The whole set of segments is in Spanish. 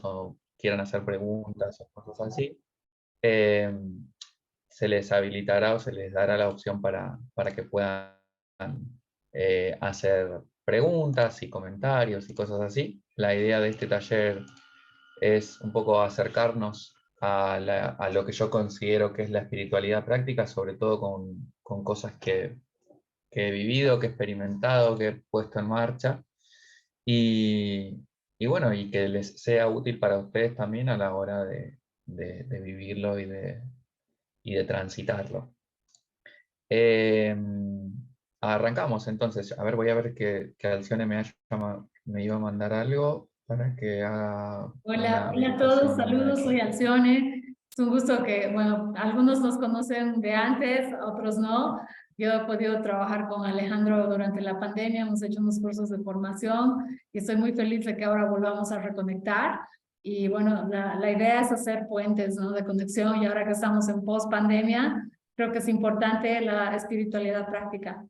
o quieran hacer preguntas o cosas así, eh, se les habilitará o se les dará la opción para que puedan hacer preguntas y comentarios y cosas así. La idea de este taller es un poco acercarnos a lo que yo considero que es la espiritualidad práctica, sobre todo con cosas que he vivido, que he experimentado, que he puesto en marcha, y, y bueno, y que les sea útil para ustedes también a la hora de vivirlo y de transitarlo. Eh, Arrancamos entonces. A ver, voy a ver que Alcione me iba a mandar algo para que haga Hola, una hola a todos, habilitación de una saludos, de soy clase. Alcione. Es un gusto que, bueno, algunos nos conocen de antes, otros no. Yo he podido trabajar con Alejandro durante la pandemia, hemos hecho unos cursos de formación y estoy muy feliz de que ahora volvamos a reconectar. Y bueno, la idea es hacer puentes, ¿no?, de conexión, y ahora que estamos en post pandemia, creo que es importante la espiritualidad práctica.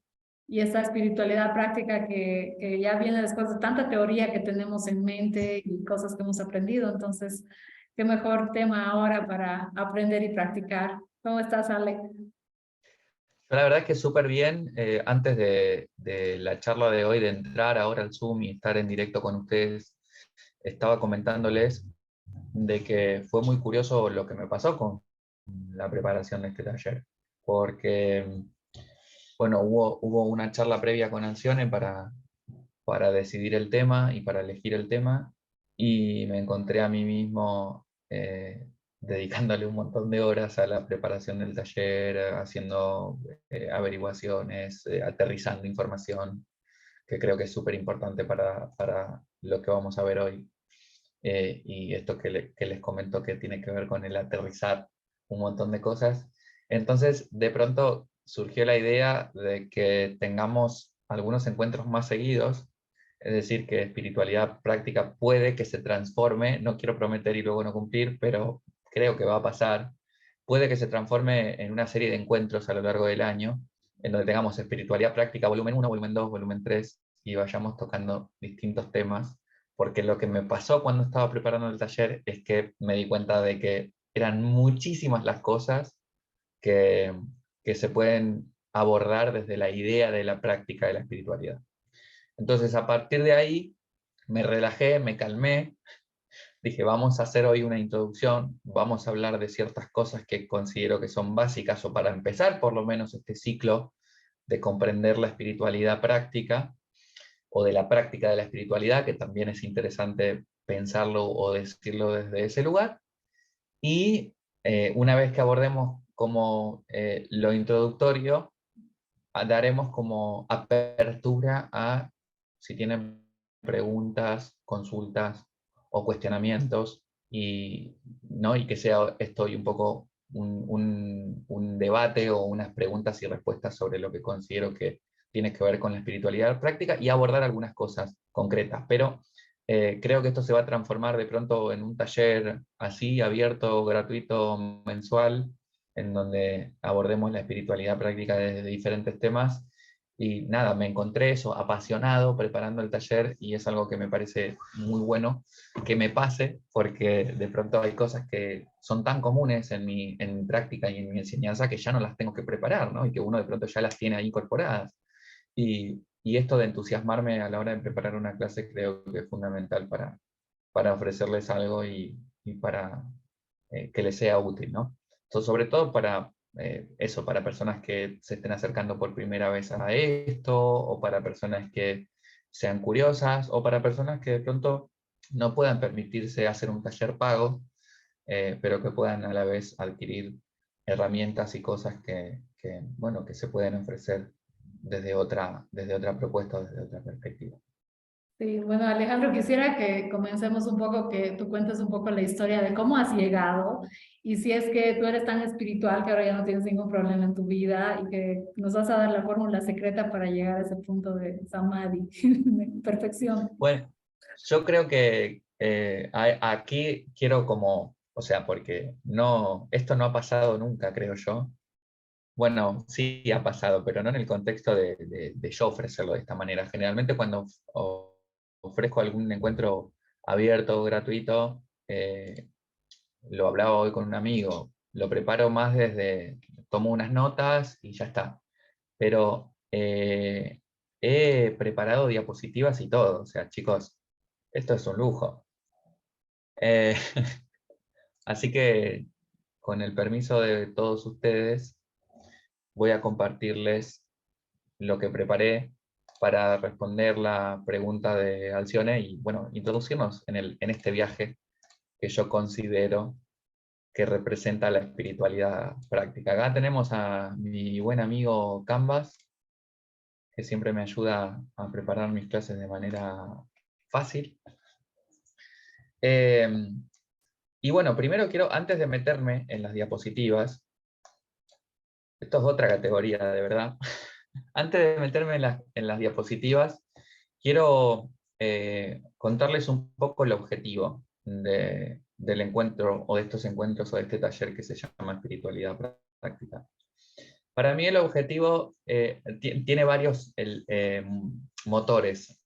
Y esa espiritualidad práctica que ya viene después de tanta teoría que tenemos en mente y cosas que hemos aprendido. Entonces, qué mejor tema ahora para aprender y practicar. ¿Cómo estás, Ale? Yo la verdad es que súper bien. Antes de la charla de hoy, de entrar ahora al Zoom y estar en directo con ustedes, estaba comentándoles de que fue muy curioso lo que me pasó con la preparación de este taller, porque, bueno, hubo una charla previa con Ancione para decidir el tema y para elegir el tema, y me encontré a mí mismo dedicándole un montón de horas a la preparación del taller, haciendo averiguaciones, aterrizando información, que creo que es súper importante para lo que vamos a ver hoy. Y esto que les comento que tiene que ver con el aterrizar un montón de cosas. Entonces, de pronto surgió la idea de que tengamos algunos encuentros más seguidos, es decir, que espiritualidad práctica puede que se transforme, no quiero prometer y luego no cumplir, pero creo que va a pasar, puede que se transforme en una serie de encuentros a lo largo del año, en donde tengamos espiritualidad práctica volumen 1, volumen 2, volumen 3, y vayamos tocando distintos temas, porque lo que me pasó cuando estaba preparando el taller es que me di cuenta de que eran muchísimas las cosas que, que se pueden abordar desde la idea de la práctica de la espiritualidad. Entonces, a partir de ahí, me relajé, me calmé, dije, vamos a hacer hoy una introducción, vamos a hablar de ciertas cosas que considero que son básicas o para empezar por lo menos este ciclo de comprender la espiritualidad práctica, o de la práctica de la espiritualidad, que también es interesante pensarlo o decirlo desde ese lugar. Y una vez que abordemos como lo introductorio, daremos como apertura a si tienen preguntas, consultas o cuestionamientos, y, ¿no? Y que sea esto hoy un poco un debate o unas preguntas y respuestas sobre lo que considero que tiene que ver con la espiritualidad práctica, y abordar algunas cosas concretas. Pero creo que esto se va a transformar de pronto en un taller así, abierto, gratuito, mensual, en donde abordemos la espiritualidad práctica desde diferentes temas. Y nada, me encontré eso, apasionado preparando el taller, y es algo que me parece muy bueno que me pase, porque de pronto hay cosas que son tan comunes en mi práctica y en mi enseñanza que ya no las tengo que preparar, ¿no? Y que uno de pronto ya las tiene ahí incorporadas. Y esto de entusiasmarme a la hora de preparar una clase creo que es fundamental para ofrecerles algo y para que les sea útil, ¿no? Entonces, sobre todo para eso, para personas que se estén acercando por primera vez a esto, o para personas que sean curiosas, o para personas que de pronto no puedan permitirse hacer un taller pago, pero que puedan a la vez adquirir herramientas y cosas bueno, que se pueden ofrecer desde otra propuesta, desde otra perspectiva. Sí, bueno, Alejandro, quisiera que comencemos un poco, que tú cuentes un poco la historia de cómo has llegado, y si es que tú eres tan espiritual que ahora ya no tienes ningún problema en tu vida y que nos vas a dar la fórmula secreta para llegar a ese punto de samadhi, de perfección. Bueno, yo creo que aquí quiero como, o sea, porque no, esto no ha pasado nunca, creo yo. Bueno, sí ha pasado, pero no en el contexto de yo ofrecerlo de esta manera. Generalmente cuando ofrezco algún encuentro abierto, gratuito, lo hablaba hoy con un amigo, lo preparo más desde, tomo unas notas y ya está. Pero he preparado diapositivas y todo, o sea, chicos, esto es un lujo. Eh, así que, con el permiso de todos ustedes, voy a compartirles lo que preparé para responder la pregunta de Alcione y, bueno, introducirnos en este viaje que yo considero que representa la espiritualidad práctica. Acá tenemos a mi buen amigo Canvas, que siempre me ayuda a preparar mis clases de manera fácil. Y bueno, primero quiero, antes de meterme en las diapositivas, esto es otra categoría, de verdad. Antes de meterme en las diapositivas, quiero contarles un poco el objetivo del encuentro, o de estos encuentros, o de este taller que se llama Espiritualidad Práctica. Para mí el objetivo tiene varios motores,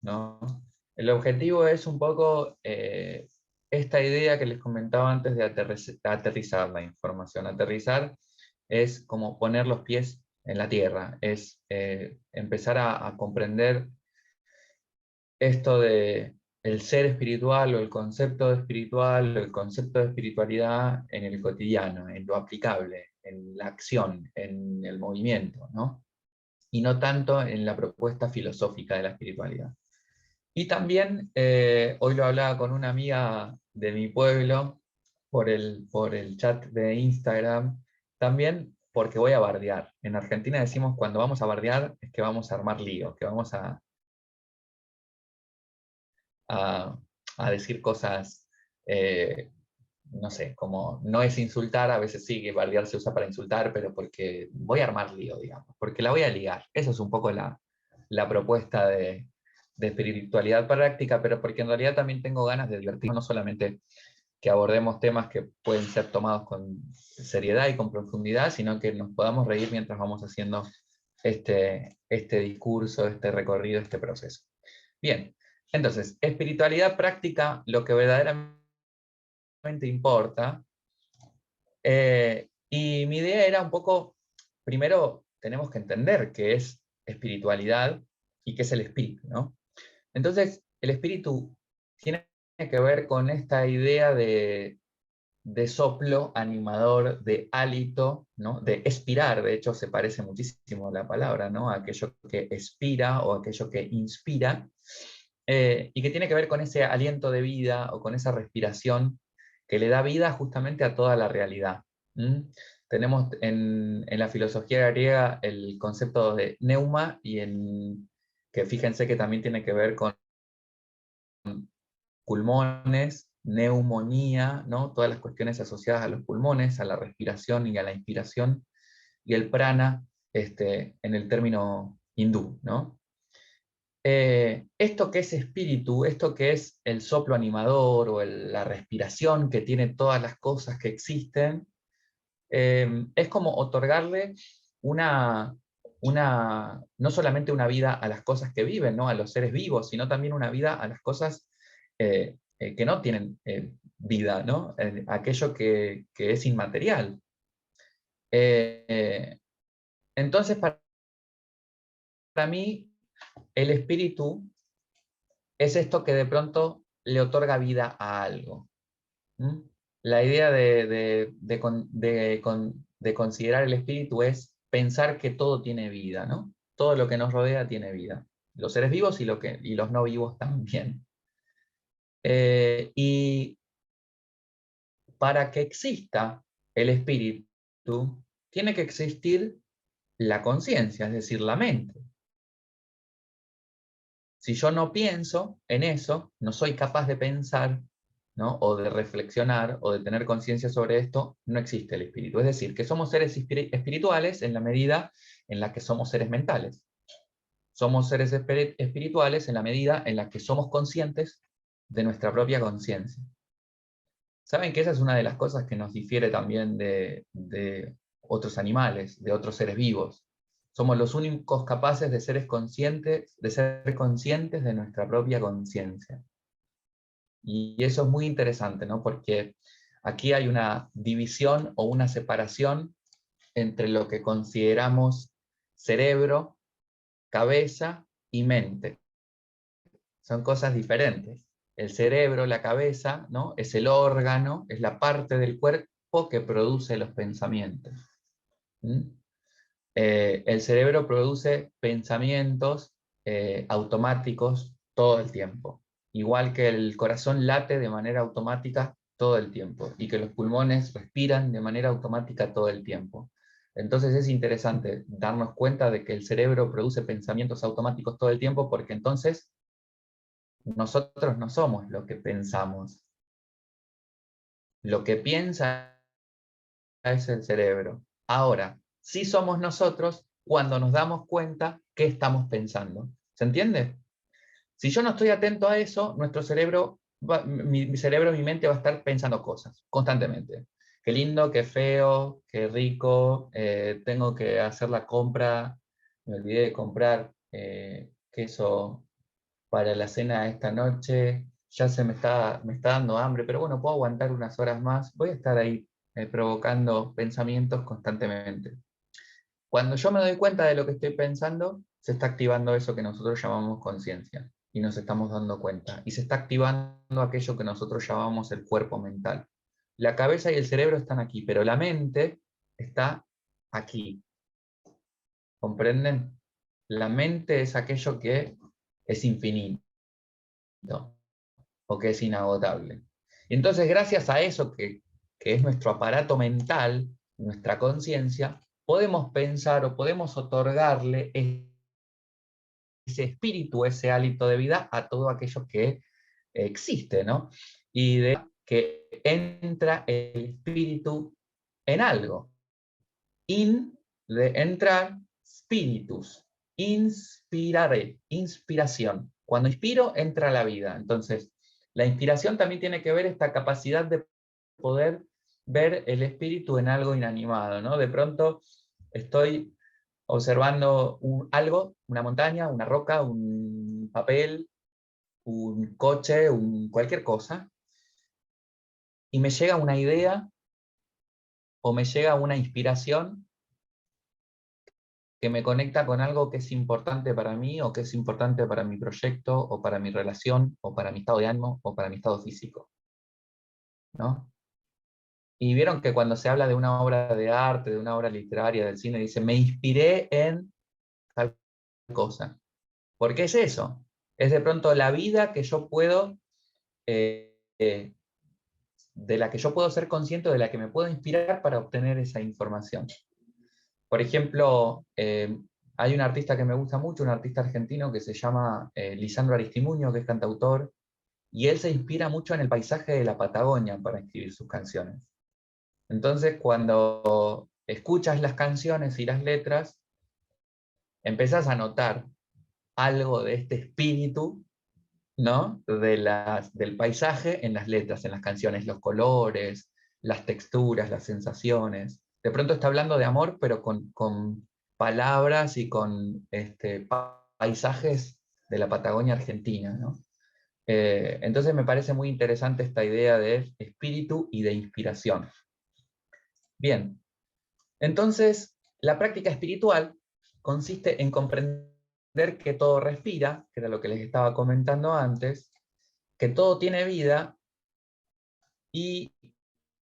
¿no? El objetivo es un poco esta idea que les comentaba antes de aterrizar la información. Aterrizar es como poner los pies en la tierra, es empezar a comprender esto de el ser espiritual o el concepto de espiritual, o el concepto de espiritualidad en el cotidiano, en lo aplicable, en la acción, en el movimiento, ¿no? Y no tanto en la propuesta filosófica de la espiritualidad. Y también, hoy lo hablaba con una amiga de mi pueblo por el chat de Instagram, también porque voy a bardear. En Argentina decimos cuando vamos a bardear es que vamos a armar lío, que vamos a, a decir cosas, no sé, como no es insultar, a veces sí que bardear se usa para insultar, pero porque voy a armar lío, digamos, porque la voy a ligar. Eso es un poco la propuesta de espiritualidad práctica, pero porque en realidad también tengo ganas de divertirnos, no solamente que abordemos temas que pueden ser tomados con seriedad y con profundidad, sino que nos podamos reír mientras vamos haciendo este discurso, este recorrido, este proceso. Bien, entonces, espiritualidad práctica, lo que verdaderamente importa. Y mi idea era un poco, primero tenemos que entender qué es espiritualidad y qué es el espíritu, ¿no? Entonces, el espíritu tiene que ver con esta idea de soplo animador, de hálito, ¿no? De expirar, de hecho se parece muchísimo la palabra, ¿no? Aquello que expira o aquello que inspira, y que tiene que ver con ese aliento de vida o con esa respiración que le da vida justamente a toda la realidad. ¿Mm? Tenemos en la filosofía griega el concepto de neuma, que fíjense que también tiene que ver con pulmones, neumonía, ¿no? Todas las cuestiones asociadas a los pulmones, a la respiración y a la inspiración, y el prana en el término hindú, ¿no? Esto que es espíritu, esto que es el soplo animador o la respiración que tiene todas las cosas que existen, es como otorgarle no solamente una vida a las cosas que viven, ¿no? A los seres vivos, sino también una vida a las cosas que no tienen vida, ¿no? Aquello que es inmaterial. Eh, entonces, para mí, el espíritu es esto que de pronto le otorga vida a algo. ¿Mm? La idea de considerar el espíritu es pensar que todo tiene vida, ¿no? Todo lo que nos rodea tiene vida. Los seres vivos y los no vivos también. Y para que exista el espíritu, tiene que existir la conciencia, es decir, la mente. Si yo no pienso en eso, no soy capaz de pensar, ¿no? O de reflexionar o de tener conciencia sobre esto, no existe el espíritu. Es decir, que somos seres espirituales en la medida en la que somos seres mentales. Somos seres espirituales en la medida en la que somos conscientes de nuestra propia conciencia. Saben que esa es una de las cosas que nos difiere también de otros animales, de otros seres vivos. Somos los únicos capaces de ser conscientes de nuestra propia conciencia. Y eso es muy interesante, ¿no? Porque aquí hay una división o una separación entre lo que consideramos cerebro, cabeza y mente. Son cosas diferentes. El cerebro, la cabeza, ¿no? Es el órgano, es la parte del cuerpo que produce los pensamientos. ¿Mm? El cerebro produce pensamientos automáticos todo el tiempo, igual que el corazón late de manera automática todo el tiempo y que los pulmones respiran de manera automática todo el tiempo. Entonces es interesante darnos cuenta de que el cerebro produce pensamientos automáticos todo el tiempo, porque entonces nosotros no somos lo que pensamos. Lo que piensa es el cerebro. Ahora, sí somos nosotros cuando nos damos cuenta qué estamos pensando. ¿Se entiende? Si yo no estoy atento a eso, nuestro cerebro, mi cerebro, mi mente va a estar pensando cosas constantemente. Qué lindo, qué feo, qué rico, tengo que hacer la compra, me olvidé de comprar queso para la cena de esta noche, ya me está dando hambre, pero bueno, puedo aguantar unas horas más, voy a estar ahí provocando pensamientos constantemente. Cuando yo me doy cuenta de lo que estoy pensando, se está activando eso que nosotros llamamos conciencia y nos estamos dando cuenta. Y se está activando aquello que nosotros llamamos el cuerpo mental. La cabeza y el cerebro están aquí, pero la mente está aquí. ¿Comprenden? La mente es aquello que es infinito o que es inagotable. Y entonces, gracias a eso que es nuestro aparato mental, nuestra conciencia, podemos pensar o podemos otorgarle ese espíritu, ese hálito de vida a todo aquello que existe, ¿no? Y de que entra el espíritu en algo. In, de entrar, spiritus. Inspirare, inspiración. Cuando inspiro, entra la vida. Entonces, la inspiración también tiene que ver esta capacidad de poder ver el espíritu en algo inanimado, ¿no? De pronto estoy observando algo, una montaña, una roca, un papel, un coche, cualquier cosa, y me llega una idea o me llega una inspiración que me conecta con algo que es importante para mí o que es importante para mi proyecto o para mi relación o para mi estado de ánimo o para mi estado físico, ¿no? Y vieron que cuando se habla de una obra de arte, de una obra literaria, del cine, dice, me inspiré en tal cosa. ¿Por qué es eso? Es de pronto la vida que yo puedo, eh, eh, de la que yo puedo ser consciente, de la que me puedo inspirar para obtener esa información. Por ejemplo, hay un artista que me gusta mucho, un artista argentino que se llama Lisandro Aristimuño, que es cantautor, y él se inspira mucho en el paisaje de la Patagonia para escribir sus canciones. Entonces, cuando escuchas las canciones y las letras, empezás a notar algo de este espíritu, ¿no? Del paisaje en las letras, en las canciones, los colores, las texturas, las sensaciones. De pronto está hablando de amor, pero con palabras y con paisajes de la Patagonia Argentina, ¿no? Entonces me parece muy interesante esta idea de espíritu y de inspiración. Bien, entonces la práctica espiritual consiste en comprender que todo respira, que era lo que les estaba comentando antes, que todo tiene vida, y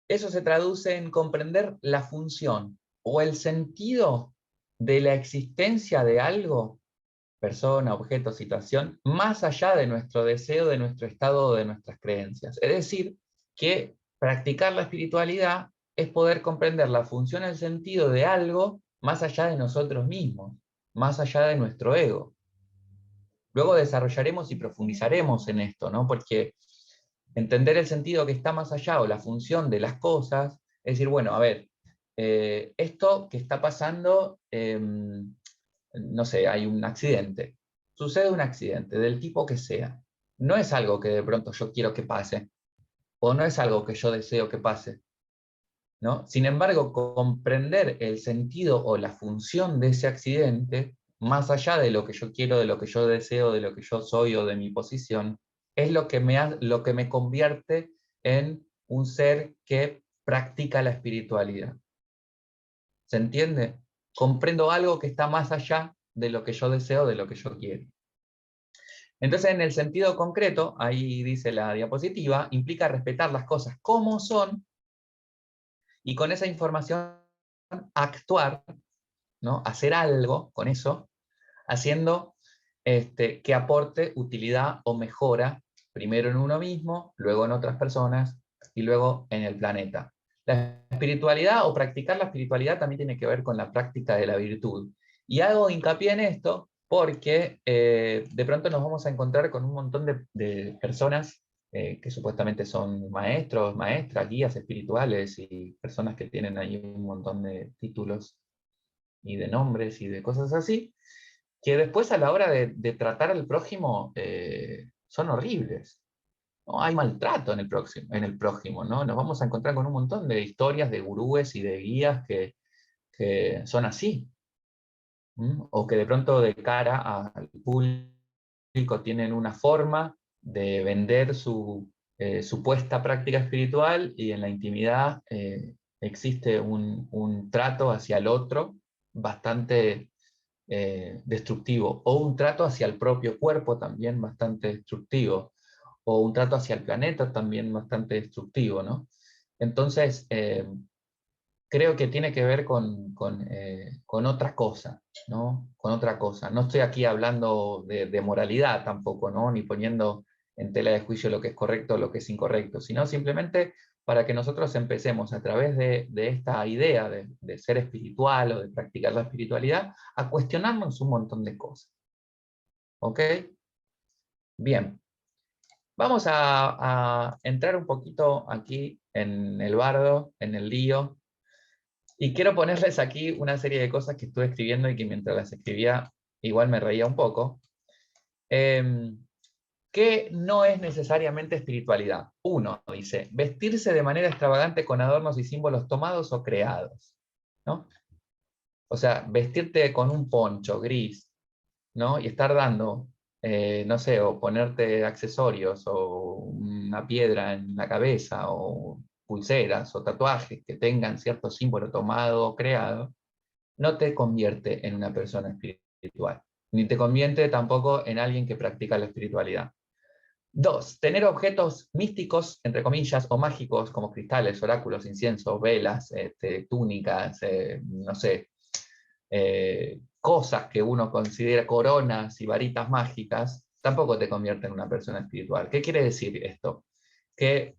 eso se traduce en comprender la función o el sentido de la existencia de algo, persona, objeto, situación, más allá de nuestro deseo, de nuestro estado o de nuestras creencias. Es decir, que practicar la espiritualidad es poder comprender la función, el sentido de algo más allá de nosotros mismos, más allá de nuestro ego. Luego desarrollaremos y profundizaremos en esto, ¿no? Porque entender el sentido que está más allá o la función de las cosas, es decir, bueno, a ver, esto que está pasando, no sé, hay un accidente, sucede un accidente del tipo que sea, no es algo que de pronto yo quiero que pase, o no es algo que yo deseo que pase, ¿no? Sin embargo, comprender el sentido o la función de ese accidente, más allá de lo que yo quiero, de lo que yo deseo, de lo que yo soy o de mi posición, es lo que me convierte en un ser que practica la espiritualidad. ¿Se entiende? Comprendo algo que está más allá de lo que yo deseo, de lo que yo quiero. Entonces, en el sentido concreto, ahí dice la diapositiva, implica respetar las cosas como son y con esa información actuar, ¿no? Hacer algo con eso, haciendo que aporte utilidad o mejora, primero en uno mismo, luego en otras personas y luego en el planeta. La espiritualidad o practicar la espiritualidad también tiene que ver con la práctica de la virtud. Y hago hincapié en esto porque de pronto nos vamos a encontrar con un montón de personas que supuestamente son maestros, maestras, guías espirituales y personas que tienen ahí un montón de títulos y de nombres y de cosas así, que después a la hora de tratar al prójimo son horribles. ¿No? Hay maltrato en el prójimo, ¿no? Nos vamos a encontrar con un montón de historias de gurúes y de guías que son así. O que de pronto de cara al público tienen una forma de vender su supuesta práctica espiritual y en la intimidad existe un trato hacia el otro bastante destructivo, o un trato hacia el propio cuerpo también bastante destructivo, o un trato hacia el planeta también bastante destructivo, ¿no? Entonces, creo que tiene que ver con otra cosa, ¿no? Con otra cosa. No estoy aquí hablando de moralidad tampoco, ¿no? Ni poniendo en tela de juicio lo que es correcto o lo que es incorrecto, sino simplemente para que nosotros empecemos a través de esta idea de ser espiritual o de practicar la espiritualidad, a cuestionarnos un montón de cosas. ¿Ok? Bien. Vamos a entrar un poquito aquí en el bardo, en el lío, y quiero ponerles aquí una serie de cosas que estuve escribiendo y que mientras las escribía igual me reía un poco. ¿Qué no es necesariamente espiritualidad? Uno, dice, vestirse de manera extravagante con adornos y símbolos tomados o creados, ¿no? O sea, vestirte con un poncho gris, ¿no? Y estar dando, no sé, o ponerte accesorios, o una piedra en la cabeza, o pulseras, o tatuajes que tengan cierto símbolo tomado o creado, no te convierte en una persona espiritual, ni te convierte tampoco en alguien que practica la espiritualidad. Dos, tener objetos místicos, entre comillas, o mágicos, como cristales, oráculos, inciensos, velas, túnicas, no sé, cosas que uno considera coronas y varitas mágicas, tampoco te convierte en una persona espiritual. ¿Qué quiere decir esto? Que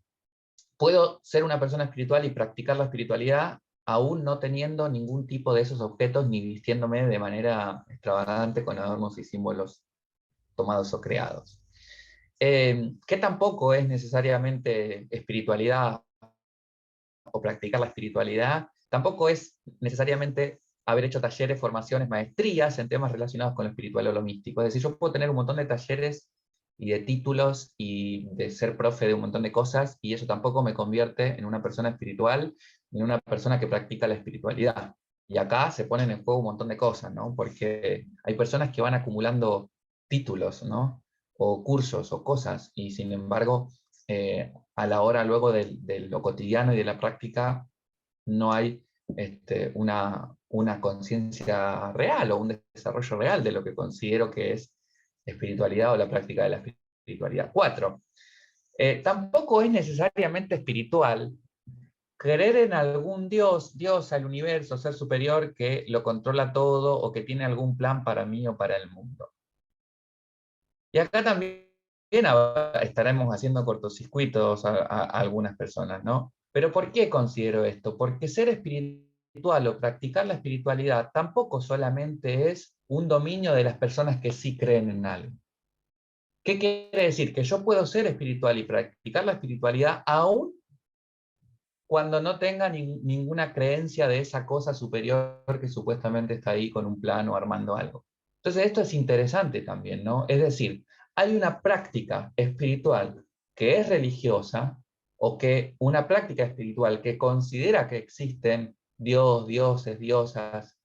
puedo ser una persona espiritual y practicar la espiritualidad aún no teniendo ningún tipo de esos objetos ni vistiéndome de manera extravagante con adornos y símbolos tomados o creados. Que tampoco es necesariamente espiritualidad o practicar la espiritualidad, tampoco es necesariamente haber hecho talleres, formaciones, maestrías en temas relacionados con lo espiritual o lo místico. Es decir, yo puedo tener un montón de talleres y de títulos y de ser profe de un montón de cosas, y eso tampoco me convierte en una persona espiritual, en una persona que practica la espiritualidad. Y acá se ponen en juego un montón de cosas, ¿no? Porque hay personas que van acumulando títulos, ¿no? O cursos o cosas, y sin embargo, a la hora luego de lo cotidiano y de la práctica, no hay una conciencia real o un desarrollo real de lo que considero que es espiritualidad o la práctica de la espiritualidad. Cuatro, tampoco es necesariamente espiritual creer en algún Dios, Dios al universo, ser superior que lo controla todo o que tiene algún plan para mí o para el mundo. Y acá también estaremos haciendo cortocircuitos a algunas personas, ¿no? Pero ¿por qué considero esto? Porque ser espiritual o practicar la espiritualidad tampoco solamente es un dominio de las personas que sí creen en algo. ¿Qué quiere decir? Que yo puedo ser espiritual y practicar la espiritualidad aún cuando no tenga ninguna creencia de esa cosa superior que supuestamente está ahí con un plano armando algo. Entonces esto es interesante también, ¿no? Es decir, hay una práctica espiritual que es religiosa, o que una práctica espiritual que considera que existen Dios, dioses, diosas,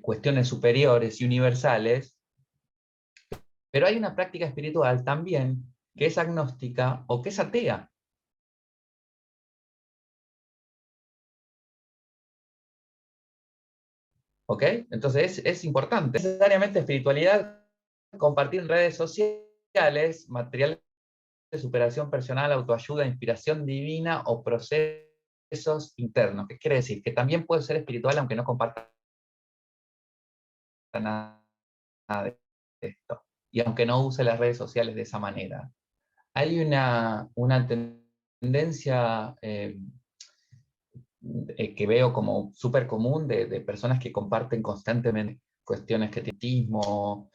cuestiones superiores y universales, pero hay una práctica espiritual también que es agnóstica o que es atea. ¿Ok? Entonces es importante. Necesariamente espiritualidad, compartir en redes sociales, material de superación personal, autoayuda, inspiración divina o procesos internos. ¿Qué quiere decir? Que también puede ser espiritual aunque no comparta nada de esto. Y aunque no use las redes sociales de esa manera. Hay una tendencia que veo como súper común de personas que comparten constantemente cuestiones que autismo,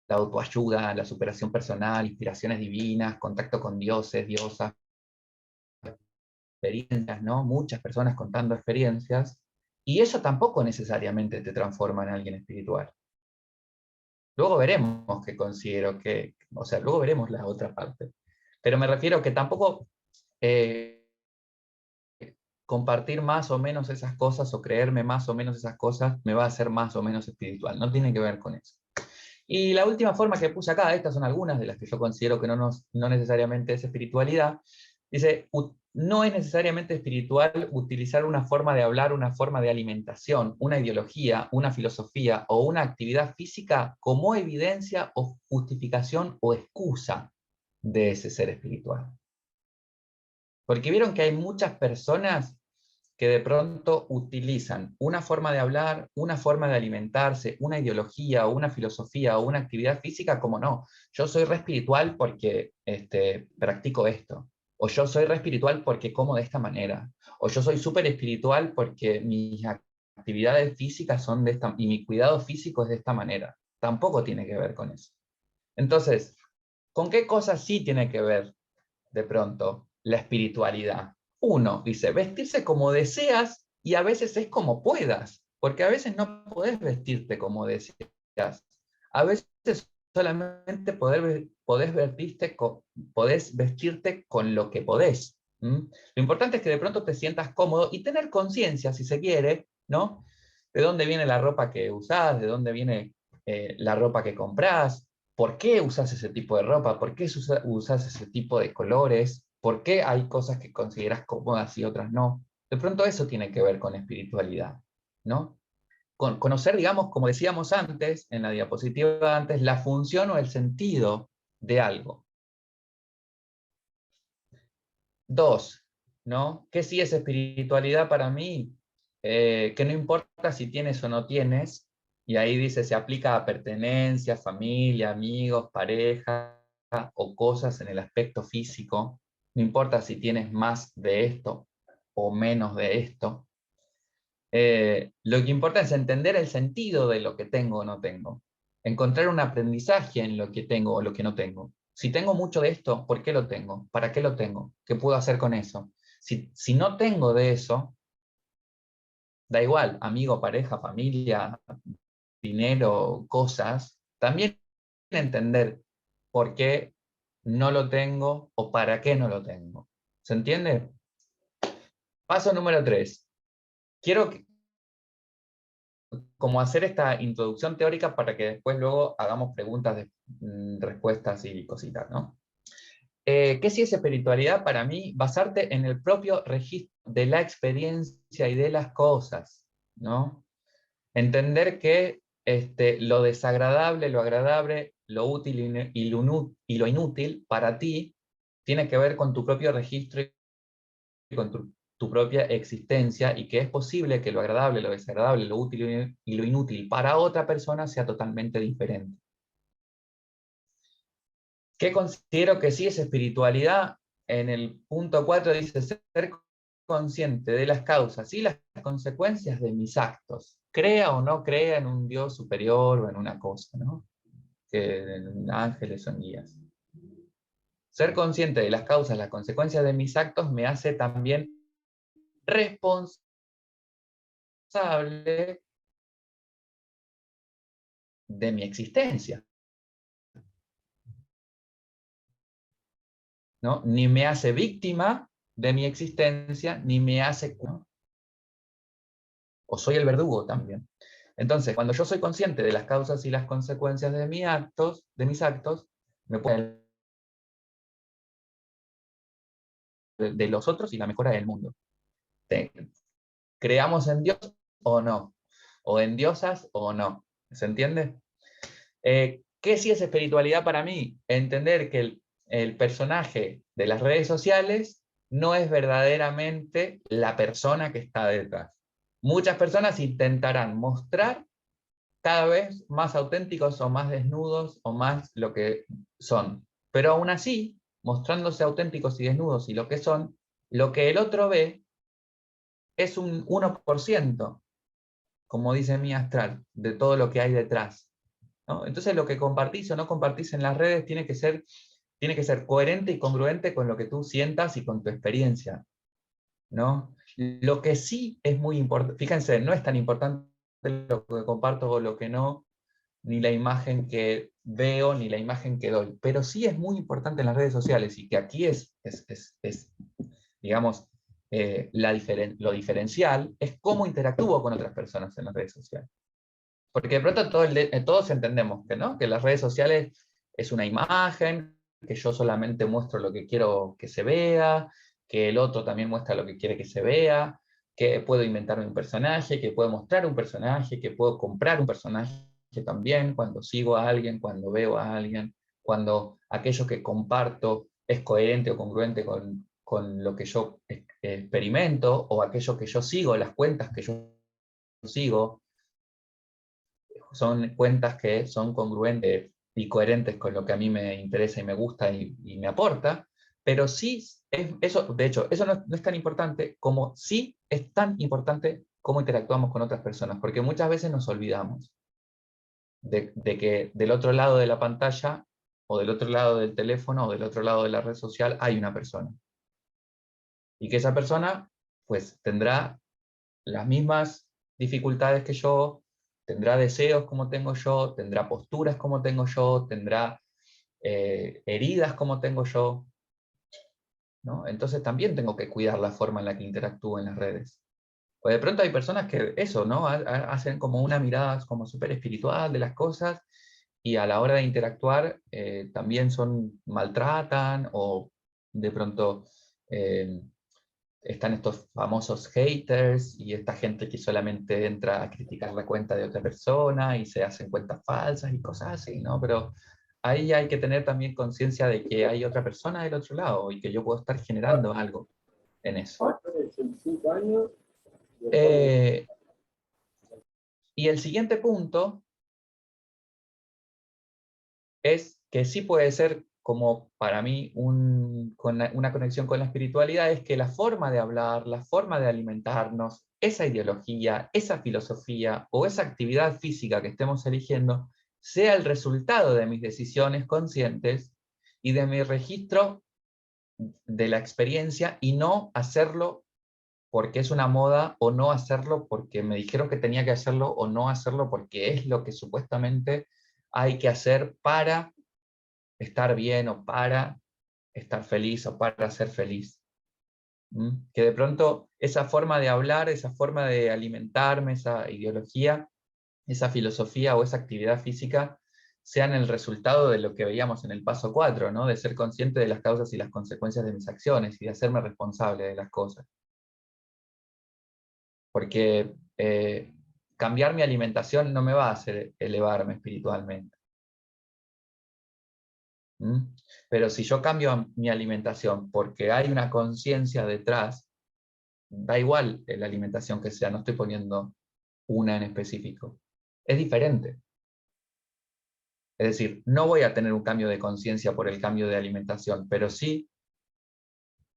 la autoayuda, la superación personal, inspiraciones divinas, contacto con dioses, diosas, experiencias, ¿no? Muchas personas contando experiencias, y eso tampoco necesariamente te transforma en alguien espiritual. Luego veremos qué considero que, o sea, luego veremos la otra parte. Pero me refiero que tampoco compartir más o menos esas cosas o creerme más o menos esas cosas me va a hacer más o menos espiritual. No tiene que ver con eso. Y la última forma que puse acá, estas son algunas de las que yo considero que no necesariamente es espiritualidad, dice, no es necesariamente espiritual utilizar una forma de hablar, una forma de alimentación, una ideología, una filosofía o una actividad física como evidencia o justificación o excusa de ese ser espiritual. Porque vieron que hay muchas personas que de pronto utilizan una forma de hablar, una forma de alimentarse, una ideología, o una filosofía o una actividad física como no. Yo soy re espiritual porque practico esto. O yo soy re espiritual porque como de esta manera. O yo soy súper espiritual porque mis actividades físicas son de esta, y mi cuidado físico es de esta manera. Tampoco tiene que ver con eso. Entonces, ¿con qué cosas sí tiene que ver de pronto la espiritualidad? Uno, dice, vestirse como deseas y a veces es como puedas, porque a veces no podés vestirte como deseas. A veces solamente podés vestirte con lo que podés. ¿Mm? Lo importante es que de pronto te sientas cómodo y tener conciencia, si se quiere, ¿no? De dónde viene la ropa que usás, de dónde viene la ropa que comprás, por qué usas ese tipo de ropa, por qué usas ese tipo de colores, por qué hay cosas que consideras cómodas y otras no. De pronto eso tiene que ver con espiritualidad, ¿no? Conocer, digamos, como decíamos antes, en la diapositiva antes, la función o el sentido de algo. Dos, ¿no? ¿Qué sí es espiritualidad para mí? Que no importa si tienes o no tienes, y ahí dice, se aplica a pertenencia, familia, amigos, pareja o cosas en el aspecto físico, no importa si tienes más de esto o menos de esto. Lo que importa es entender el sentido de lo que tengo o no tengo, encontrar un aprendizaje en lo que tengo o lo que no tengo. Si tengo mucho de esto, ¿por qué lo tengo? ¿Para qué lo tengo? ¿Qué puedo hacer con eso? Si no tengo de eso, da igual, amigo, pareja, familia, dinero, cosas, también entender por qué no lo tengo o para qué no lo tengo. ¿Se entiende? Paso número 3. Quiero como hacer esta introducción teórica para que después luego hagamos preguntas, respuestas y cositas, ¿no? ¿Qué sí es espiritualidad? Para mí, basarte en el propio registro de la experiencia y de las cosas, ¿no? Entender que lo desagradable, lo agradable, lo útil y lo inútil para ti tiene que ver con tu propio registro y con tu propia existencia, y que es posible que lo agradable, lo desagradable, lo útil y lo inútil para otra persona sea totalmente diferente. ¿Qué considero que sí es espiritualidad? En el punto 4 dice ser consciente de las causas y las consecuencias de mis actos, crea o no crea en un Dios superior o en una cosa, ¿no? Que en ángeles son guías. Ser consciente de las causas, las consecuencias de mis actos me hace también responsable de mi existencia, ¿no? Ni me hace víctima de mi existencia, ni me hace, ¿no? O soy el verdugo también. Entonces, cuando yo soy consciente de las causas y las consecuencias de mis actos, me puedo de los otros y la mejora del mundo. ¿Creamos en Dios o no? ¿O en diosas o no? ¿Se entiende? ¿Qué sí es espiritualidad para mí? Entender que el personaje de las redes sociales no es verdaderamente la persona que está detrás. Muchas personas intentarán mostrar cada vez más auténticos o más desnudos o más lo que son. Pero aún así, mostrándose auténticos y desnudos y lo que son, lo que el otro ve es un 1%, como dice mi astral, de todo lo que hay detrás, ¿no? Entonces lo que compartís o no compartís en las redes tiene que ser coherente y congruente con lo que tú sientas y con tu experiencia, ¿no? Lo que sí es muy importante, fíjense, no es tan importante lo que comparto o lo que no, ni la imagen que veo, ni la imagen que doy, pero sí es muy importante en las redes sociales, y que aquí digamos, lo diferencial es cómo interactúo con otras personas en las redes sociales. Porque de pronto todos entendemos que, ¿no? Que las redes sociales es una imagen, que yo solamente muestro lo que quiero que se vea, que el otro también muestra lo que quiere que se vea, que puedo inventarme un personaje, que puedo mostrar un personaje, que puedo comprar un personaje también cuando sigo a alguien, cuando veo a alguien, cuando aquello que comparto es coherente o congruente con lo que yo experimento, o aquello que yo sigo, las cuentas que yo sigo, son cuentas que son congruentes y coherentes con lo que a mí me interesa y me gusta y me aporta, pero sí, eso, de hecho, eso no es tan importante como sí es tan importante cómo interactuamos con otras personas, porque muchas veces nos olvidamos de que del otro lado de la pantalla, o del otro lado del teléfono, o del otro lado de la red social, hay una persona. Y que esa persona, pues, tendrá las mismas dificultades que yo, tendrá deseos como tengo yo, tendrá posturas como tengo yo, tendrá heridas como tengo yo, ¿no? Entonces también tengo que cuidar la forma en la que interactúo en las redes. O de pronto hay personas que eso, ¿no? Hacen como una mirada como súper espiritual de las cosas, y a la hora de interactuar también maltratan, o de pronto están estos famosos haters y esta gente que solamente entra a criticar la cuenta de otra persona y se hacen cuentas falsas y cosas así, ¿no? Pero ahí hay que tener también conciencia de que hay otra persona del otro lado y que yo puedo estar generando algo en eso. Y el siguiente punto es que sí puede ser como para mí una conexión con la espiritualidad, es que la forma de hablar, la forma de alimentarnos, esa ideología, esa filosofía o esa actividad física que estemos eligiendo, sea el resultado de mis decisiones conscientes y de mi registro de la experiencia, y no hacerlo porque es una moda, o no hacerlo porque me dijeron que tenía que hacerlo, o no hacerlo porque es lo que supuestamente hay que hacer para estar bien, o para estar feliz, o para ser feliz. Que de pronto esa forma de hablar, esa forma de alimentarme, esa ideología, esa filosofía o esa actividad física sean el resultado de lo que veíamos en el paso 4, ¿no? De ser consciente de las causas y las consecuencias de mis acciones y de hacerme responsable de las cosas. Porque cambiar mi alimentación no me va a hacer elevarme espiritualmente. Pero si yo cambio mi alimentación porque hay una conciencia detrás, da igual la alimentación que sea, no estoy poniendo una en específico. Es diferente. Es decir, no voy a tener un cambio de conciencia por el cambio de alimentación, pero sí,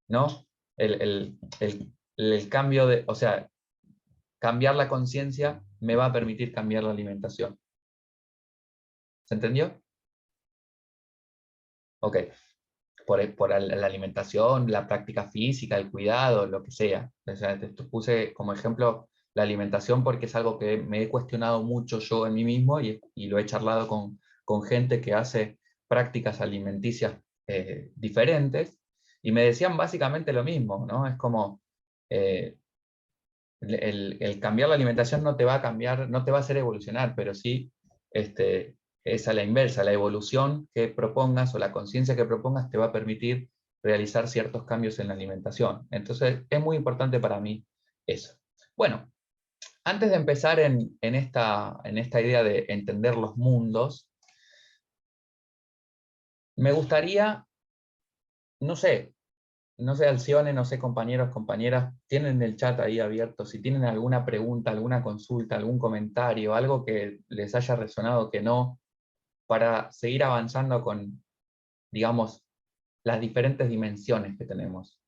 ¿no? El cambio de, o sea, cambiar la conciencia me va a permitir cambiar la alimentación. ¿Se entendió? Ok. Por la alimentación, la práctica física, el cuidado, lo que sea. O sea, te puse como ejemplo la alimentación porque es algo que me he cuestionado mucho yo en mí mismo, y lo he charlado con gente que hace prácticas alimenticias diferentes, y me decían básicamente lo mismo, ¿no? Es como eh, el cambiar la alimentación no te va a cambiar, no te va a hacer evolucionar, pero sí es a la inversa. La evolución que propongas o la conciencia que propongas te va a permitir realizar ciertos cambios en la alimentación. Entonces, es muy importante para mí eso. Bueno, antes de empezar en esta idea de entender los mundos, me gustaría, no sé, Alcione, no sé, compañeros, compañeras, tienen el chat ahí abierto, si tienen alguna pregunta, alguna consulta, algún comentario, algo que les haya resonado que no, para seguir avanzando con, digamos, las diferentes dimensiones que tenemos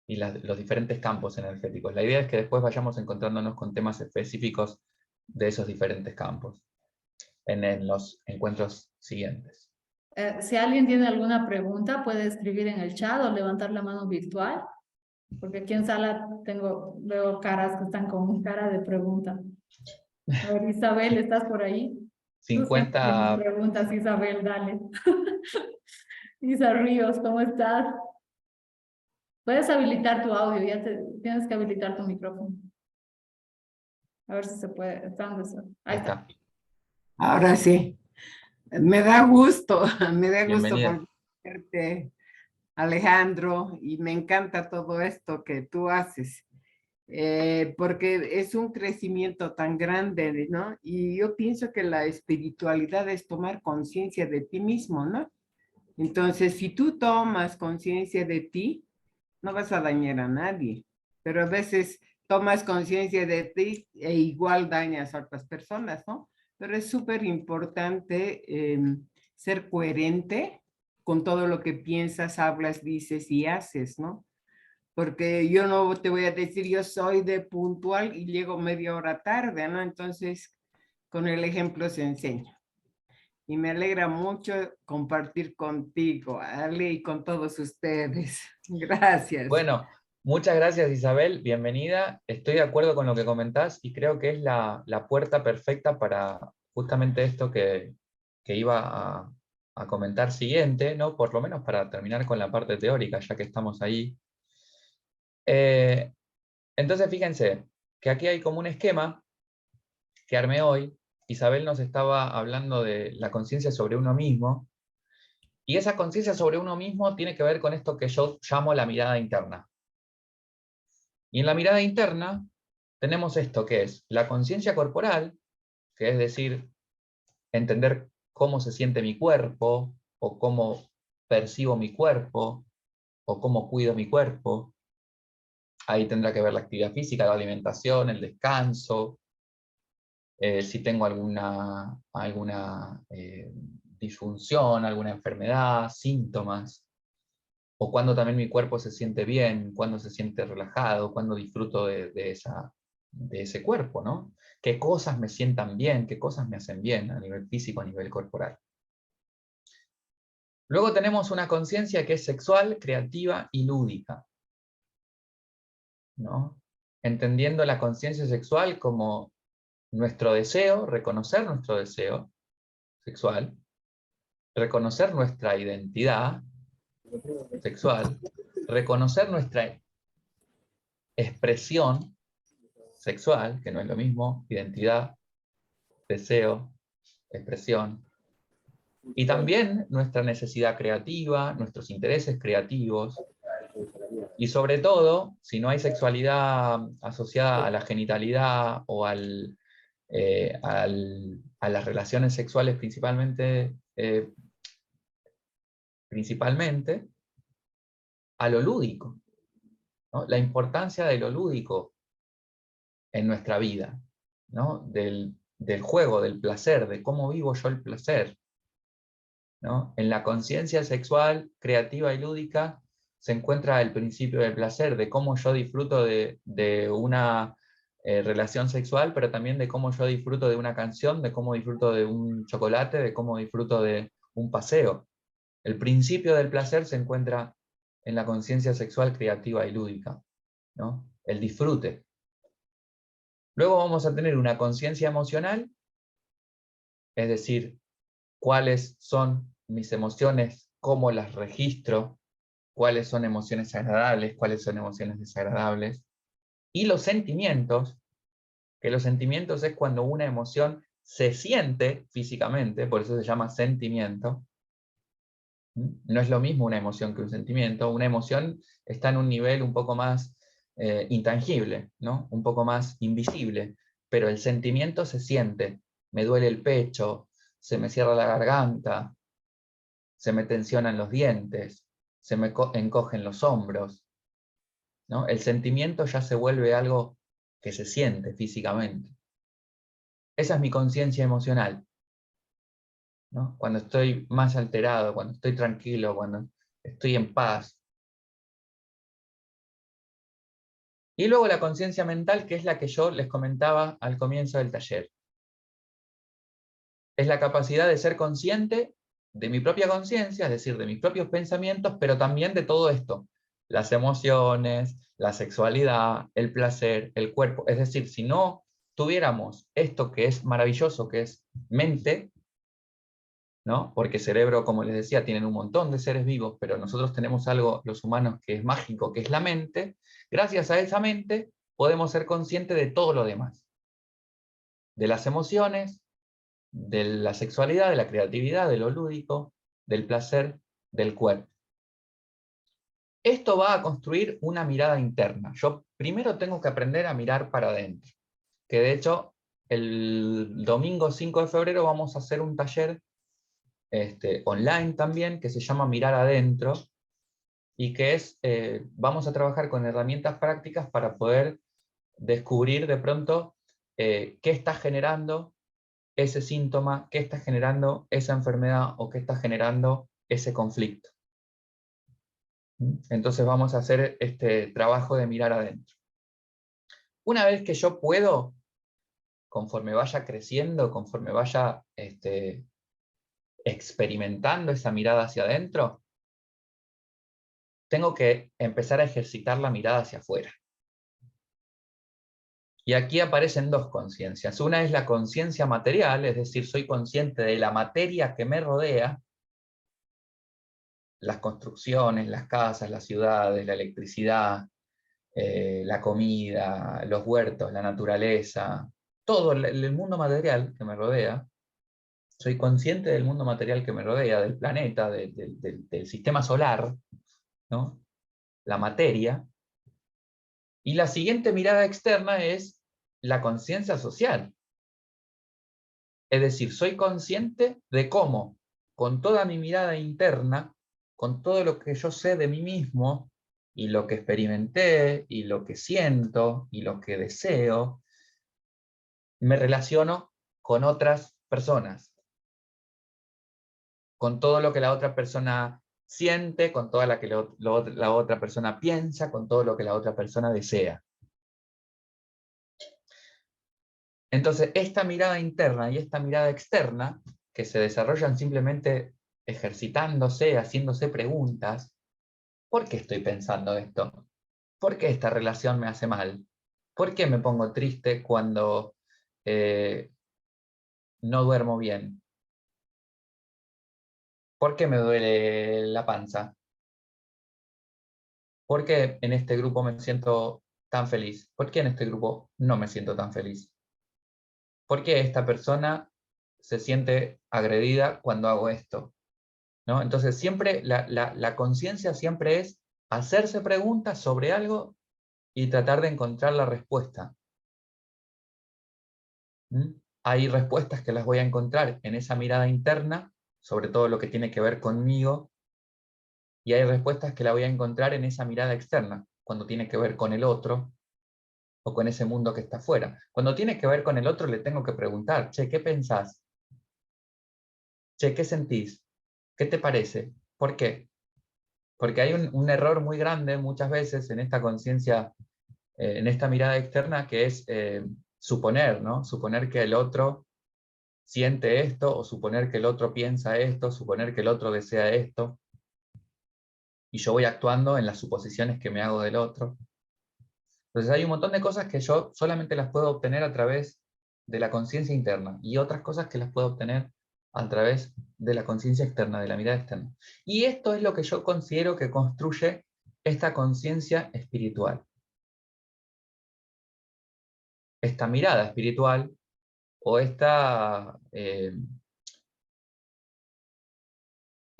y los diferentes campos energéticos. La idea es que después vayamos encontrándonos con temas específicos de esos diferentes campos en los encuentros siguientes. Si alguien tiene alguna pregunta, puede escribir en el chat o levantar la mano virtual, porque aquí en sala veo caras que están con cara de pregunta. A ver, Isabel, ¿estás por ahí? Tú siempre tienes 50. preguntas, Isabel, dale. Isa Ríos, ¿cómo estás? Puedes habilitar tu audio, tienes que habilitar tu micrófono. A ver si se puede. Ahí Ahí está. está. Ahora sí, me da gusto, me da gusto Bienvenida. conocerte, Alejandro, y me encanta todo esto que tú haces, porque es un crecimiento tan grande, ¿no? Y yo pienso que la espiritualidad es tomar conciencia de ti mismo, ¿no? Entonces, si tú tomas conciencia de ti, no vas a dañar a nadie, pero a veces tomas conciencia de ti e igual dañas a otras personas, ¿no? Pero es súper importante ser coherente con todo lo que piensas, hablas, dices y haces, ¿no? Porque yo no te voy a decir yo soy de puntual y llego media hora tarde, ¿no? Entonces, con el ejemplo se enseña. Y me alegra mucho compartir contigo, Ale, y con todos ustedes. Gracias. Bueno, muchas gracias, Isabel, bienvenida. Estoy de acuerdo con lo que comentás y creo que es la puerta perfecta para justamente esto que iba a comentar siguiente, ¿no? Por lo menos para terminar con la parte teórica, ya que estamos ahí. Entonces, fíjense que aquí hay como un esquema que armé hoy. Isabel nos estaba hablando de la conciencia sobre uno mismo, y esa conciencia sobre uno mismo tiene que ver con esto que yo llamo la mirada interna. Y en la mirada interna tenemos esto que es la conciencia corporal, que es decir, entender cómo se siente mi cuerpo, o cómo percibo mi cuerpo, o cómo cuido mi cuerpo. Ahí tendrá que ver la actividad física, la alimentación, el descanso, si tengo alguna disfunción, alguna enfermedad, síntomas, o cuando también mi cuerpo se siente bien, cuando se siente relajado, cuando disfruto de ese cuerpo, ¿no? Qué cosas me sientan bien, qué cosas me hacen bien a nivel físico, a nivel corporal. Luego tenemos una conciencia que es sexual, creativa y lúdica, ¿no? Entendiendo la conciencia sexual como nuestro deseo, reconocer nuestro deseo sexual, reconocer nuestra identidad sexual, reconocer nuestra expresión sexual, que no es lo mismo, identidad, deseo, expresión, y también nuestra necesidad creativa, nuestros intereses creativos, y sobre todo, si no hay sexualidad asociada a la genitalidad o a las relaciones sexuales principalmente, a lo lúdico, ¿no? La importancia de lo lúdico en nuestra vida, ¿no? Del juego, del placer, de cómo vivo yo el placer, ¿no? En la conciencia sexual, creativa y lúdica se encuentra el principio del placer, de cómo yo disfruto de una relación sexual, pero también de cómo yo disfruto de una canción, de cómo disfruto de un chocolate, de cómo disfruto de un paseo. El principio del placer se encuentra en la conciencia sexual, creativa y lúdica, ¿no? El disfrute. Luego vamos a tener una conciencia emocional, es decir, cuáles son mis emociones, cómo las registro, cuáles son emociones agradables, cuáles son emociones desagradables. Y los sentimientos, que los sentimientos es cuando una emoción se siente físicamente, por eso se llama sentimiento, No es lo mismo una emoción que un sentimiento. Una emoción está en un nivel un poco más intangible, ¿no? Un poco más invisible, pero el sentimiento se siente. Me duele el pecho, se me cierra la garganta, se me tensionan los dientes, se me encogen los hombros, ¿no? El sentimiento ya se vuelve algo que se siente físicamente. Esa es mi conciencia emocional, ¿no? Cuando estoy más alterado, cuando estoy tranquilo, cuando estoy en paz. Y luego la conciencia mental, que es la que yo les comentaba al comienzo del taller. Es la capacidad de ser consciente de mi propia conciencia, es decir, de mis propios pensamientos, pero también de todo esto. Las emociones, la sexualidad, el placer, el cuerpo. Es decir, si no tuviéramos esto que es maravilloso, que es mente, ¿no? Porque cerebro, como les decía, tienen un montón de seres vivos, pero nosotros tenemos algo, los humanos, que es mágico, que es la mente. Gracias a esa mente podemos ser conscientes de todo lo demás. De las emociones, de la sexualidad, de la creatividad, de lo lúdico, del placer, del cuerpo. Esto va a construir una mirada interna. Yo primero tengo que aprender a mirar para adentro, que de hecho el domingo 5 de febrero vamos a hacer un taller online también, que se llama Mirar Adentro, y que es, vamos a trabajar con herramientas prácticas para poder descubrir de pronto qué está generando ese síntoma, qué está generando esa enfermedad o qué está generando ese conflicto. Entonces vamos a hacer este trabajo de mirar adentro. Una vez que yo puedo, conforme vaya creciendo, conforme vaya experimentando esa mirada hacia adentro, tengo que empezar a ejercitar la mirada hacia afuera. Y aquí aparecen dos conciencias. Una es la conciencia material, es decir, soy consciente de la materia que me rodea, las construcciones, las casas, las ciudades, la electricidad, la comida, los huertos, la naturaleza, todo el mundo material que me rodea. Soy consciente del mundo material que me rodea, del planeta, del sistema solar, ¿no? La materia. Y la siguiente mirada externa es la conciencia social. Es decir, soy consciente de cómo, con toda mi mirada interna, con todo lo que yo sé de mí mismo, y lo que experimenté, y lo que siento, y lo que deseo, me relaciono con otras personas, con todo lo que la otra persona siente, con toda la otra persona piensa, con todo lo que la otra persona desea. Entonces, esta mirada interna y esta mirada externa, que se desarrollan simplemente ejercitándose, haciéndose preguntas: ¿por qué estoy pensando esto? ¿Por qué esta relación me hace mal? ¿Por qué me pongo triste cuando no duermo bien? ¿Por qué me duele la panza? ¿Por qué en este grupo me siento tan feliz? ¿Por qué en este grupo no me siento tan feliz? ¿Por qué esta persona se siente agredida cuando hago esto? ¿No? Entonces siempre la conciencia siempre es hacerse preguntas sobre algo y tratar de encontrar la respuesta. ¿Mm? Hay respuestas que las voy a encontrar en esa mirada interna, sobre todo lo que tiene que ver conmigo, y hay respuestas que la voy a encontrar en esa mirada externa, cuando tiene que ver con el otro o con ese mundo que está afuera. Cuando tiene que ver con el otro le tengo que preguntar: che, ¿qué pensás? Che, ¿qué sentís? ¿Qué te parece? ¿Por qué? Porque hay un error muy grande muchas veces en esta conciencia, en esta mirada externa, que es suponer, ¿no? Suponer que el otro siente esto, o suponer que el otro piensa esto, suponer que el otro desea esto, y yo voy actuando en las suposiciones que me hago del otro. Entonces hay un montón de cosas que yo solamente las puedo obtener a través de la conciencia interna, y otras cosas que las puedo obtener a través de la conciencia externa, de la mirada externa. Y esto es lo que yo considero que construye esta conciencia espiritual. Esta mirada espiritual, o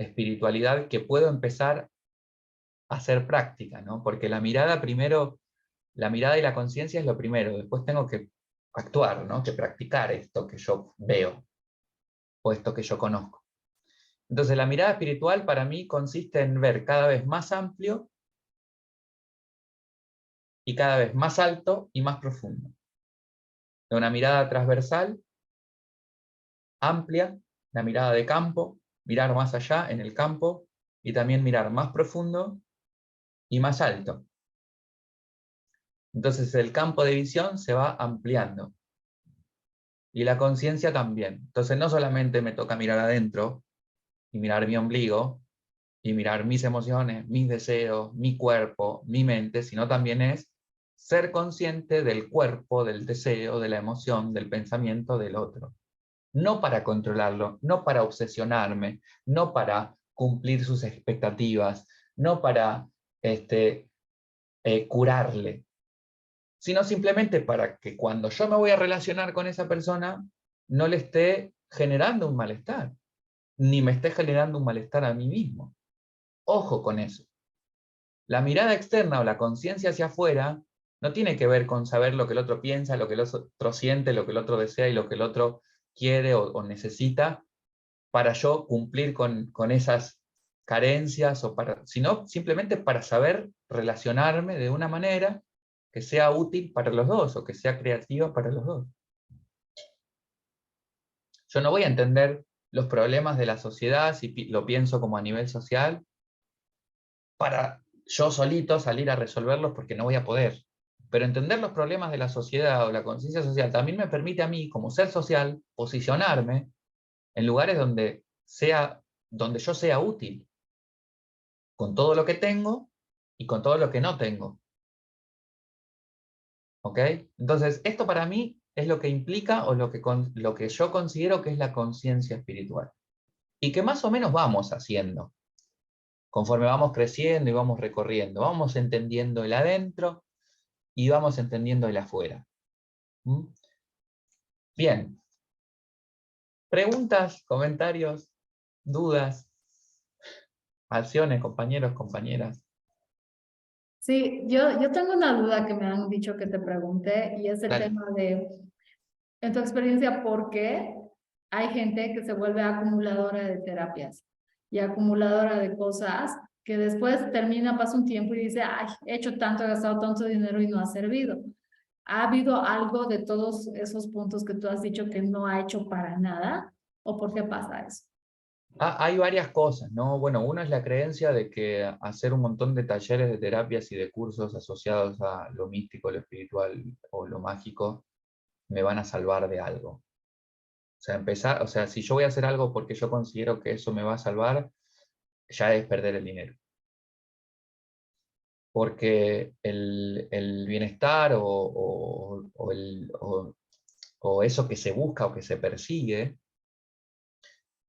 espiritualidad que puedo empezar a hacer práctica, ¿no? Porque la mirada primero, la mirada y la conciencia es lo primero, después tengo que actuar, ¿no? Que practicar esto que yo veo o esto que yo conozco. Entonces la mirada espiritual para mí consiste en ver cada vez más amplio y cada vez más alto y más profundo. De una mirada transversal, amplia, la mirada de campo, mirar más allá en el campo y también mirar más profundo y más alto. Entonces el campo de visión se va ampliando y la conciencia también. Entonces no solamente me toca mirar adentro y mirar mi ombligo y mirar mis emociones, mis deseos, mi cuerpo, mi mente, sino también es ser consciente del cuerpo, del deseo, de la emoción, del pensamiento del otro. No para controlarlo, no para obsesionarme, no para cumplir sus expectativas, no para curarle, sino simplemente para que cuando yo me voy a relacionar con esa persona, no le esté generando un malestar, ni me esté generando un malestar a mí mismo. Ojo con eso. La mirada externa o la conciencia hacia afuera no tiene que ver con saber lo que el otro piensa, lo que el otro siente, lo que el otro desea y lo que el otro quiere o necesita para yo cumplir con esas carencias, sino simplemente para saber relacionarme de una manera que sea útil para los dos o que sea creativa para los dos. Yo no voy a entender los problemas de la sociedad si lo pienso como a nivel social para yo solito salir a resolverlos porque no voy a poder. Pero entender los problemas de la sociedad o la conciencia social también me permite a mí, como ser social, posicionarme en lugares donde yo sea útil, con todo lo que tengo y con todo lo que no tengo. ¿Ok? Entonces, esto para mí es lo que implica o lo que yo considero que es la conciencia espiritual. Y que más o menos vamos haciendo. Conforme vamos creciendo y vamos recorriendo, vamos entendiendo el adentro y vamos entendiendo el afuera. ¿Mm? Bien. Preguntas, comentarios, dudas, acciones, compañeros, compañeras. Sí, yo tengo una duda que me han dicho que te pregunte y es el Dale. tema de, en tu experiencia, ¿por qué hay gente que se vuelve acumuladora de terapias y acumuladora de cosas que después termina, pasa un tiempo y dice, ay, he hecho tanto, he gastado tanto dinero y no ha servido? ¿Ha habido algo de todos esos puntos que tú has dicho que no ha hecho para nada? ¿O por qué pasa eso? Hay varias cosas, ¿no? Bueno, una es la creencia de que hacer un montón de talleres de terapias y de cursos asociados a lo místico, lo espiritual o lo mágico me van a salvar de algo. O sea, si yo voy a hacer algo porque yo considero que eso me va a salvar, ya es perder el dinero. Porque el bienestar o eso que se busca o que se persigue,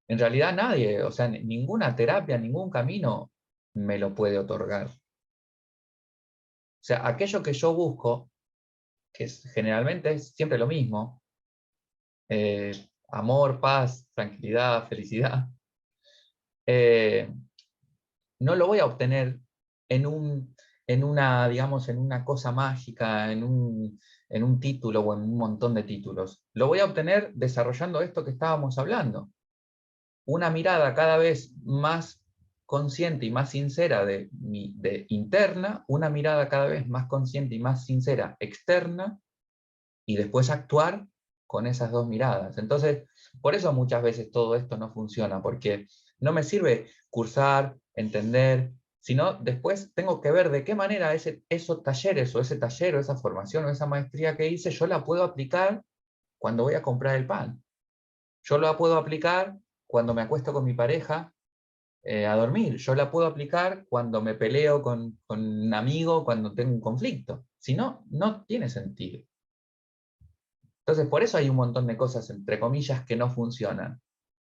en realidad nadie, o sea, ninguna terapia, ningún camino me lo puede otorgar. O sea, aquello que yo busco, generalmente es siempre lo mismo, amor, paz, tranquilidad, felicidad, eh, no lo voy a obtener digamos, en una cosa mágica, en un título o en un montón de títulos. Lo voy a obtener desarrollando esto que estábamos hablando. Una mirada cada vez más consciente y más sincera de interna, una mirada cada vez más consciente y más sincera externa, y después actuar con esas dos miradas. Entonces, por eso muchas veces todo esto no funciona, porque no me sirve cursar, entender, sino después tengo que ver de qué manera esos talleres o ese taller o esa formación o esa maestría que hice, yo la puedo aplicar cuando voy a comprar el pan. Yo la puedo aplicar cuando me acuesto con mi pareja a dormir. Yo la puedo aplicar cuando me peleo con un amigo, cuando tengo un conflicto. Si no, no tiene sentido. Entonces, por eso hay un montón de cosas, entre comillas, que no funcionan.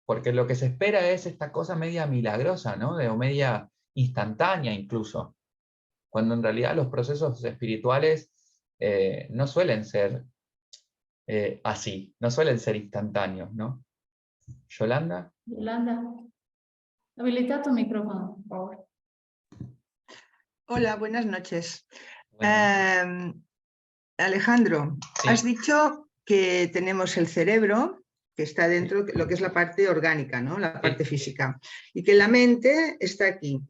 Porque lo que se espera es esta cosa media milagrosa, ¿no? O media instantánea incluso. Cuando en realidad los procesos espirituales no suelen ser así, no suelen ser instantáneos, ¿no? ¿Yolanda? Yolanda. Habilita tu micrófono, por favor. Hola, buenas noches. Bueno, Alejandro, sí, has dicho que tenemos el cerebro, que está dentro, lo que es la parte orgánica, ¿no? La parte física, y que la mente está aquí.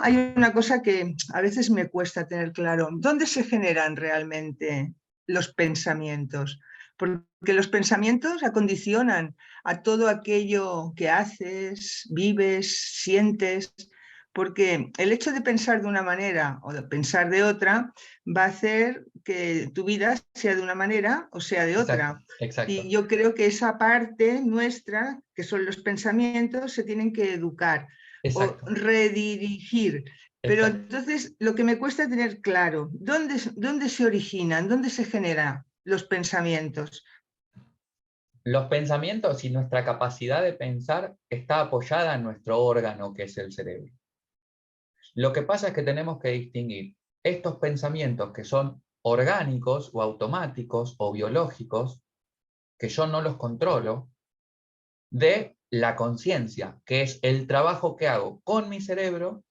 Hay una cosa que a veces me cuesta tener claro. ¿Dónde se generan realmente los pensamientos? Porque los pensamientos acondicionan a todo aquello que haces, vives, sientes, porque el hecho de pensar de una manera o de pensar de otra va a hacer que tu vida sea de una manera o sea de otra. exacto. Y yo creo que esa parte nuestra, que son los pensamientos, se tienen que educar Exacto, o redirigir. Pero exacto. entonces lo que me cuesta tener claro, ¿dónde se originan, dónde se generan los pensamientos? Los pensamientos y nuestra capacidad de pensar está apoyada en nuestro órgano, que es el cerebro. Lo que pasa es que tenemos que distinguir estos pensamientos que son orgánicos o automáticos o biológicos, que yo no los controlo, de la conciencia, que es el trabajo que hago con mi cerebro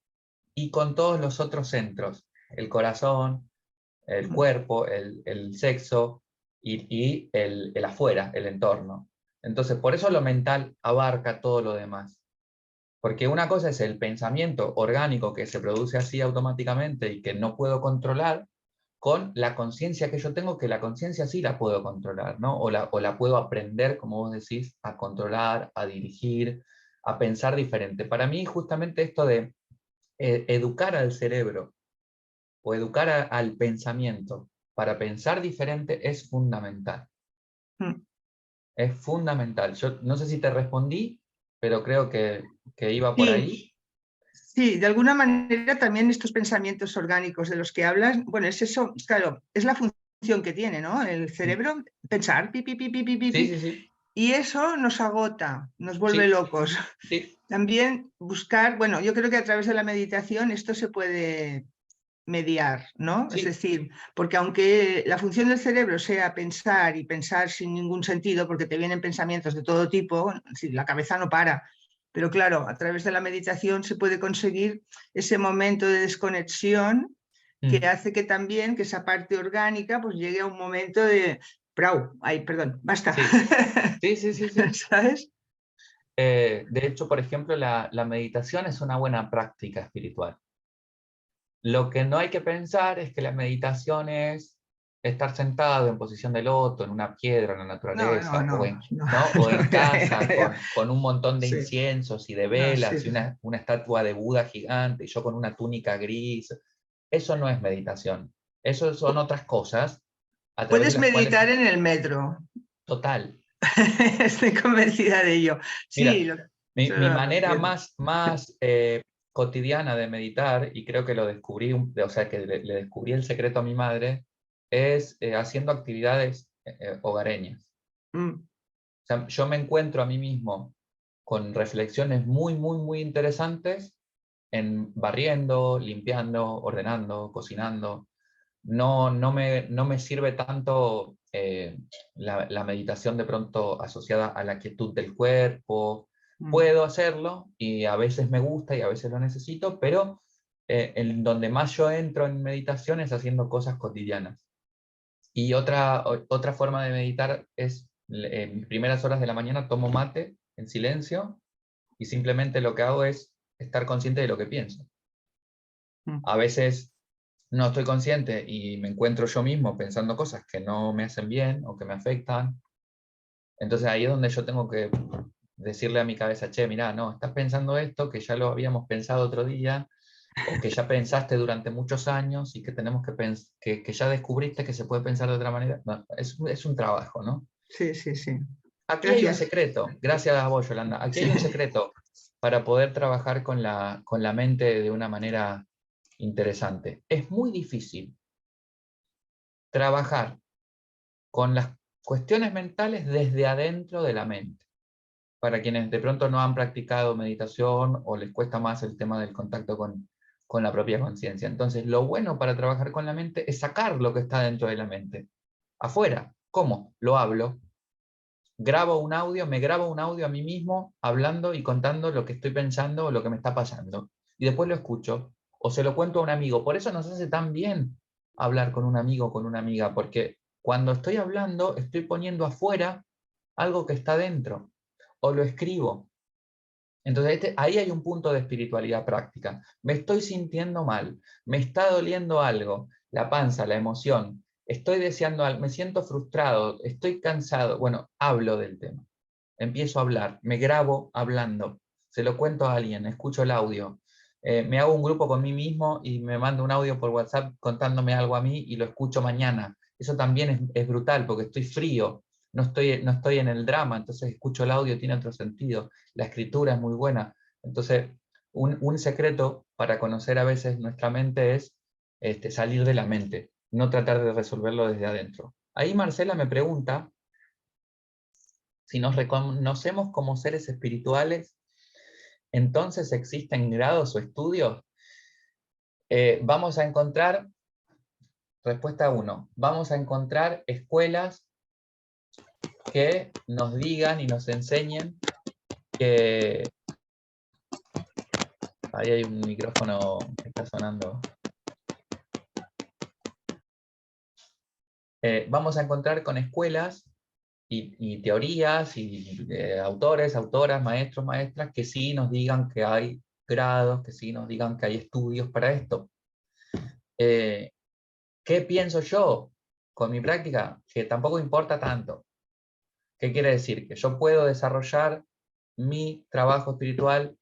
y con todos los otros centros, el corazón, el cuerpo, el sexo y el afuera, el entorno. Entonces, por eso lo mental abarca todo lo demás. Porque una cosa es el pensamiento orgánico que se produce así automáticamente y que no puedo controlar, con la conciencia que yo tengo, que la conciencia sí la puedo controlar, ¿no? O la puedo aprender, como vos decís, a controlar, a dirigir, a pensar diferente. Para mí, justamente esto de educar al cerebro o educar al pensamiento para pensar diferente es fundamental. Mm. Es fundamental. Yo no sé si te respondí, pero creo que iba por Sí, ahí. sí, de alguna manera también estos pensamientos orgánicos de los que hablas, bueno, es eso, claro, es la función que tiene, ¿no? El cerebro, pensar, pi, pi, pi, pi, pi, pi, Sí, pi, sí, sí. y eso nos agota, nos vuelve Sí, locos. sí. También buscar, bueno, yo creo que a través de la meditación esto se puede mediar, ¿no? Es Sí. decir, porque aunque la función del cerebro sea pensar y pensar sin ningún sentido, porque te vienen pensamientos de todo tipo, si la cabeza no para, pero claro, a través de la meditación se puede conseguir ese momento de desconexión que Mm. hace que también que esa parte orgánica pues llegue a un momento de ¡prau! Ay, perdón, basta. Sí, sí, sí, sí, sí. ¿Sabes? De hecho, por ejemplo, la meditación es una buena práctica espiritual. Lo que no hay que pensar es que la meditación es estar sentado en posición de loto, en una piedra, en la No, no, naturaleza, o no, en, no, ¿no? O no, en casa con un montón de Sí, inciensos y de no, sí, velas y una estatua de Buda gigante y yo con una túnica gris. Eso no es meditación. Eso son otras cosas a través de puedes las cuales, meditar en el metro. total. Estoy convencida de ello. Sí, Mira, eso mi lo manera entiendo. más cotidiana de meditar, y creo que lo descubrí, o sea, que le descubrí el secreto a mi madre, es haciendo actividades hogareñas. Mm, O sea, yo me encuentro a mí mismo con reflexiones muy, muy, muy interesantes en barriendo, limpiando, ordenando, cocinando. No me sirve tanto la meditación de pronto asociada a la quietud del cuerpo. mm, Puedo hacerlo y a veces me gusta y a veces lo necesito, pero en donde más yo entro en meditación es haciendo cosas cotidianas. Y otra forma de meditar es en mis primeras horas de la mañana tomo mate en silencio y simplemente lo que hago es estar consciente de lo que pienso. mm. A veces no estoy consciente y me encuentro yo mismo pensando cosas que no me hacen bien o que me afectan. Entonces ahí es donde yo tengo que decirle a mi cabeza, che, mirá, no, estás pensando esto que ya lo habíamos pensado otro día o que ya pensaste durante muchos años y que tenemos que ya descubriste que se puede pensar de otra manera. No, es un trabajo, ¿no? Sí, sí, sí. Aquí hay un Gracias. secreto, gracias a vos, Yolanda, aquí Sí. hay un secreto para poder trabajar con la mente de una manera interesante. Es muy difícil trabajar con las cuestiones mentales desde adentro de la mente. Para quienes de pronto no han practicado meditación o les cuesta más el tema del contacto con la propia conciencia. Entonces, lo bueno para trabajar con la mente es sacar lo que está dentro de la mente. Afuera. ¿Cómo? Lo hablo. grabo un audio, me grabo un audio a mí mismo hablando y contando lo que estoy pensando o lo que me está pasando. Y después lo escucho o se lo cuento a un amigo. Por eso nos hace tan bien hablar con un amigo o con una amiga, porque cuando estoy hablando estoy poniendo afuera algo que está dentro o lo escribo. Entonces ahí hay un punto de espiritualidad práctica. Me estoy sintiendo mal, me está doliendo algo, la panza, la emoción, estoy deseando algo, me siento frustrado, estoy cansado. Bueno, hablo del tema. Empiezo a hablar, me grabo hablando, se lo cuento a alguien, escucho el audio. Me hago un grupo con mí mismo y me mando un audio por WhatsApp contándome algo a mí y lo escucho mañana. Eso también es brutal porque estoy frío, no estoy en el drama, entonces escucho el audio, tiene otro sentido. La escritura es muy buena. Entonces, un secreto para conocer a veces nuestra mente es salir de la mente, no tratar de resolverlo desde adentro. Ahí Marcela me pregunta si nos reconocemos como seres espirituales, entonces existen grados o estudios. Vamos a encontrar, respuesta 1, vamos a encontrar escuelas que nos digan y nos enseñen que... Ahí hay un micrófono que está sonando. Vamos a encontrar con escuelas y teorías y autores, autoras, maestros, maestras que sí nos digan que hay grados, que sí nos digan que hay estudios para esto. ¿Qué pienso yo con mi práctica? Que tampoco importa tanto. ¿Qué quiere decir? Que yo puedo desarrollar mi trabajo espiritual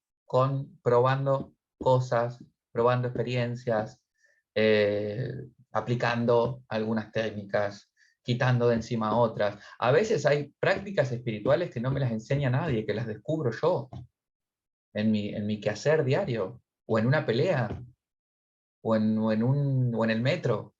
probando cosas, probando experiencias, aplicando algunas técnicas, quitando de encima otras. A veces hay prácticas espirituales que no me las enseña nadie, que las descubro yo en mi quehacer diario, o en una pelea, o en el metro,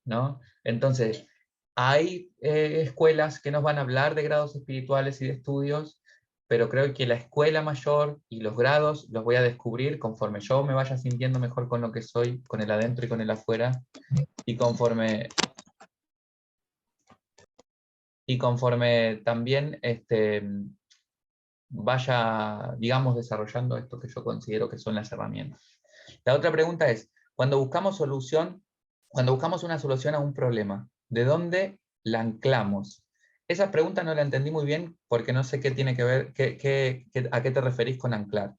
¿no? Entonces, hay escuelas que nos van a hablar de grados espirituales y de estudios, pero creo que la escuela mayor y los grados los voy a descubrir conforme yo me vaya sintiendo mejor con lo que soy, con el adentro y con el afuera, y conforme también vaya, digamos, desarrollando esto que yo considero que son las herramientas. La otra pregunta es, cuando buscamos una solución a un problema, ¿de dónde la anclamos? Esa pregunta no la entendí muy bien porque no sé qué tiene que ver, a qué te referís con anclar.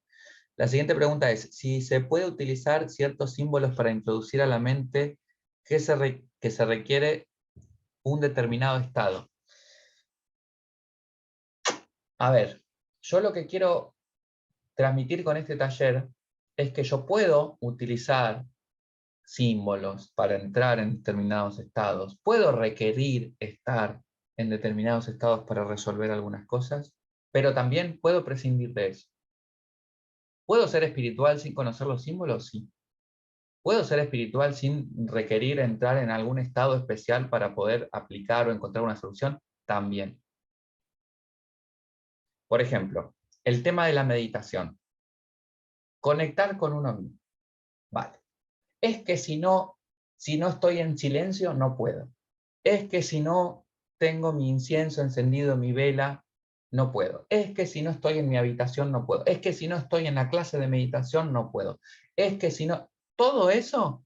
La siguiente pregunta es, si se puede utilizar ciertos símbolos para introducir a la mente que se requiere un determinado estado. A ver, yo lo que quiero transmitir con este taller es que yo puedo utilizar símbolos para entrar en determinados estados, puedo requerir estar en determinados estados para resolver algunas cosas, pero también puedo prescindir de eso. ¿Puedo ser espiritual sin conocer los símbolos? Sí. ¿Puedo ser espiritual sin requerir entrar en algún estado especial para poder aplicar o encontrar una solución? También. Por ejemplo, el tema de la meditación. Conectar con uno mismo. Vale. Es que si no estoy en silencio, no puedo. Es que si no tengo mi incienso encendido, mi vela, no puedo. Es que si no estoy en mi habitación, no puedo. Es que si no estoy en la clase de meditación, no puedo. Es que si no... Todo eso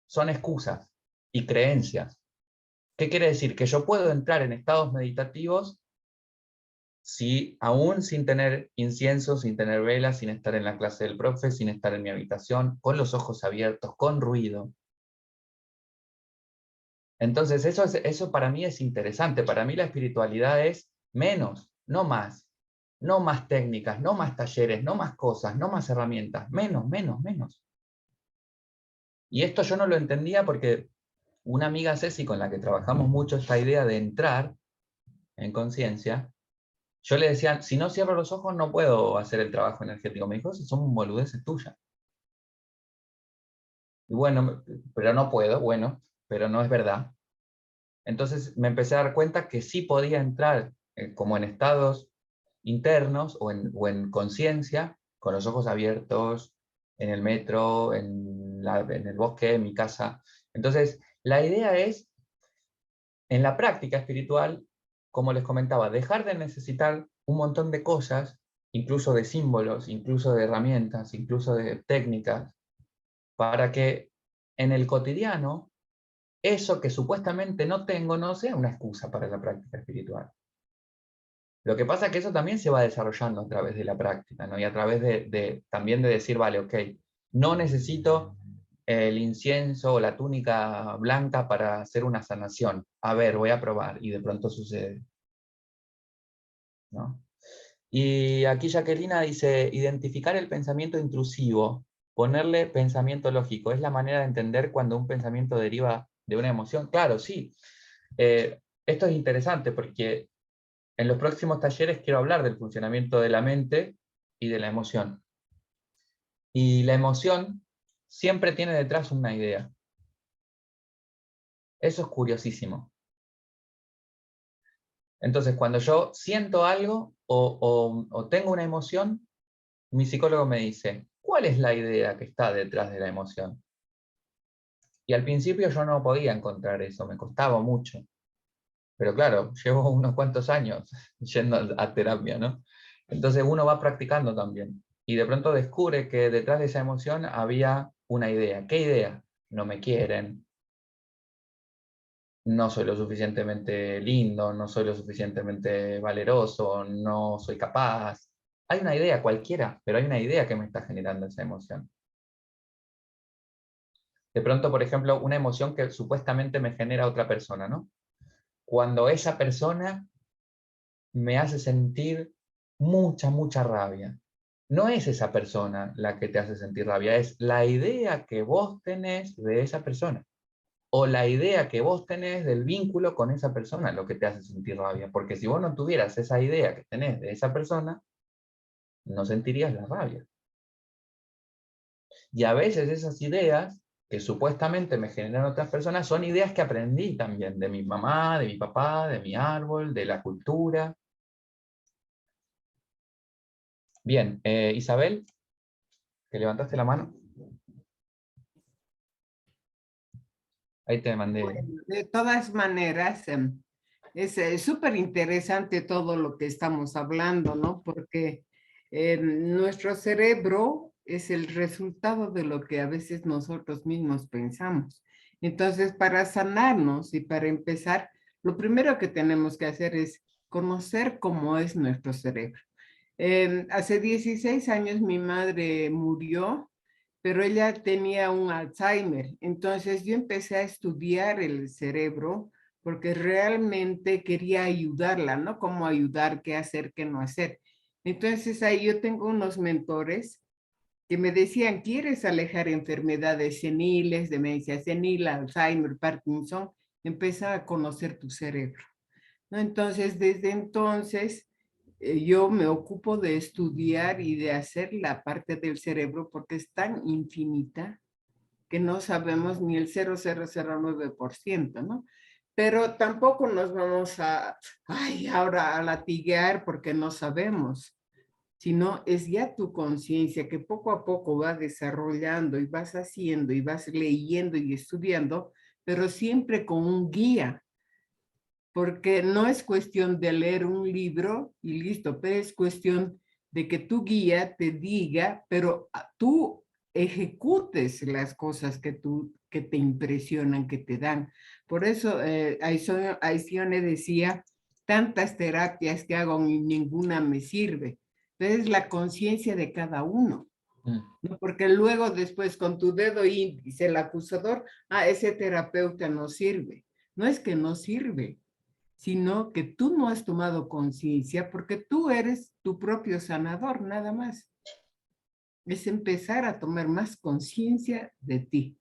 son excusas y creencias. ¿Qué quiere decir? Que yo puedo entrar en estados meditativos aún sin tener incienso, sin tener velas, sin estar en la clase del profe, sin estar en mi habitación, con los ojos abiertos, con ruido. Entonces eso para mí es interesante. Para mí la espiritualidad es menos, no más. No más técnicas, no más talleres, no más cosas, no más herramientas. Menos, menos, menos. Y esto yo no lo entendía porque una amiga Ceci con la que trabajamos mucho esta idea de entrar en conciencia, yo le decía, si no cierro los ojos no puedo hacer el trabajo energético. Me dijo, son boludeces tuyas. Y bueno, pero no puedo, bueno, pero no es verdad. Entonces me empecé a dar cuenta que sí podía entrar como en estados internos o en conciencia, con los ojos abiertos, en el metro, en el bosque, en mi casa. Entonces, la idea es, en la práctica espiritual, como les comentaba, dejar de necesitar un montón de cosas, incluso de símbolos, incluso de herramientas, incluso de técnicas, para que en el cotidiano eso que supuestamente no tengo no sea una excusa para la práctica espiritual. Lo que pasa es que eso también se va desarrollando a través de la práctica, ¿no? Y a través también de decir, vale, ok, no necesito el incienso o la túnica blanca para hacer una sanación. A ver, voy a probar, y de pronto sucede, ¿no? Y aquí Jacquelina dice, identificar el pensamiento intrusivo, ponerle pensamiento lógico, es la manera de entender cuando un pensamiento deriva de una emoción. Claro, sí. Esto es interesante porque en los próximos talleres quiero hablar del funcionamiento de la mente y de la emoción. Y la emoción siempre tiene detrás una idea. Eso es curiosísimo. Entonces, cuando yo siento algo o tengo una emoción, mi psicólogo me dice, ¿cuál es la idea que está detrás de la emoción? Y al principio yo no podía encontrar eso, me costaba mucho. Pero claro, llevo unos cuantos años yendo a terapia, ¿no? Entonces uno va practicando también. Y de pronto descubre que detrás de esa emoción había una idea. ¿Qué idea? No me quieren, no soy lo suficientemente lindo, no soy lo suficientemente valeroso, no soy capaz. Hay una idea cualquiera, pero hay una idea que me está generando esa emoción. De pronto, por ejemplo, una emoción que supuestamente me genera otra persona, ¿no? Cuando esa persona me hace sentir mucha rabia. No es esa persona la que te hace sentir rabia, es la idea que vos tenés de esa persona. O la idea que vos tenés del vínculo con esa persona lo que te hace sentir rabia. Porque si vos no tuvieras esa idea que tenés de esa persona, no sentirías la rabia. Y a veces esas ideas que supuestamente me generan otras personas son ideas que aprendí también de mi mamá, de mi papá, de mi árbol, de la cultura. Bien, Isabel, que levantaste la mano. Ahí te mandé. Bueno, de todas maneras, es súper interesante todo lo que estamos hablando, ¿no? Porque nuestro cerebro es el resultado de lo que a veces nosotros mismos pensamos. Entonces, para sanarnos y para empezar, lo primero que tenemos que hacer es conocer cómo es nuestro cerebro. Hace 16 años mi madre murió, pero ella tenía un Alzheimer. Entonces yo empecé a estudiar el cerebro porque realmente quería ayudarla, ¿no? Cómo ayudar, qué hacer, qué no hacer. Entonces ahí yo tengo unos mentores que me decían, ¿quieres alejar enfermedades seniles, demencia senil, Alzheimer, Parkinson? Empieza a conocer tu cerebro, ¿no? Entonces, desde entonces, yo me ocupo de estudiar y de hacer la parte del cerebro porque es tan infinita que no sabemos ni el 0,009%, ¿no? Pero tampoco nos vamos ahora a latigar porque no sabemos, sino es ya tu conciencia que poco a poco va desarrollando y vas haciendo y vas leyendo y estudiando, pero siempre con un guía, porque no es cuestión de leer un libro y listo, pero es cuestión de que tu guía te diga, pero tú ejecutes las cosas que te impresionan, que te dan. Por eso Aicione decía, tantas terapias que hago y ninguna me sirve. Pero es la conciencia de cada uno. ¿No? Porque luego después con tu dedo índice, el acusador, ese terapeuta no sirve. No es que no sirve, sino que tú no has tomado conciencia porque tú eres tu propio sanador, nada más. Es empezar a tomar más conciencia de ti.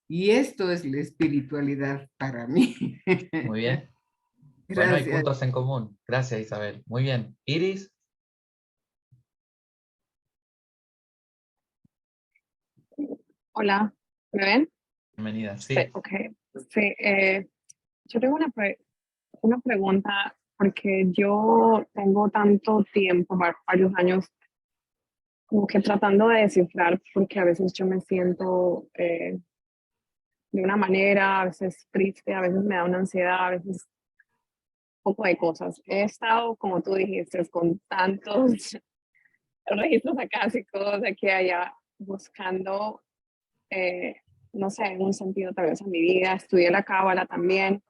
Y esto es la espiritualidad para mí. Muy bien. Bueno, hay Gracias. puntos en común. Gracias, Isabel. Muy bien. Iris. Hola, ¿me ven? Bienvenida. Sí, Sí. ok. Sí, yo tengo una pregunta porque yo tengo tanto tiempo, varios años, como que tratando de descifrar, porque a veces yo me siento de una manera, a veces triste, a veces me da una ansiedad, a veces poco de cosas. He estado, como tú dijiste, con tantos registros acásicos de aquí a allá, buscando, eh, no sé, un sentido tal vez a mi vida. Estudié la cábala también.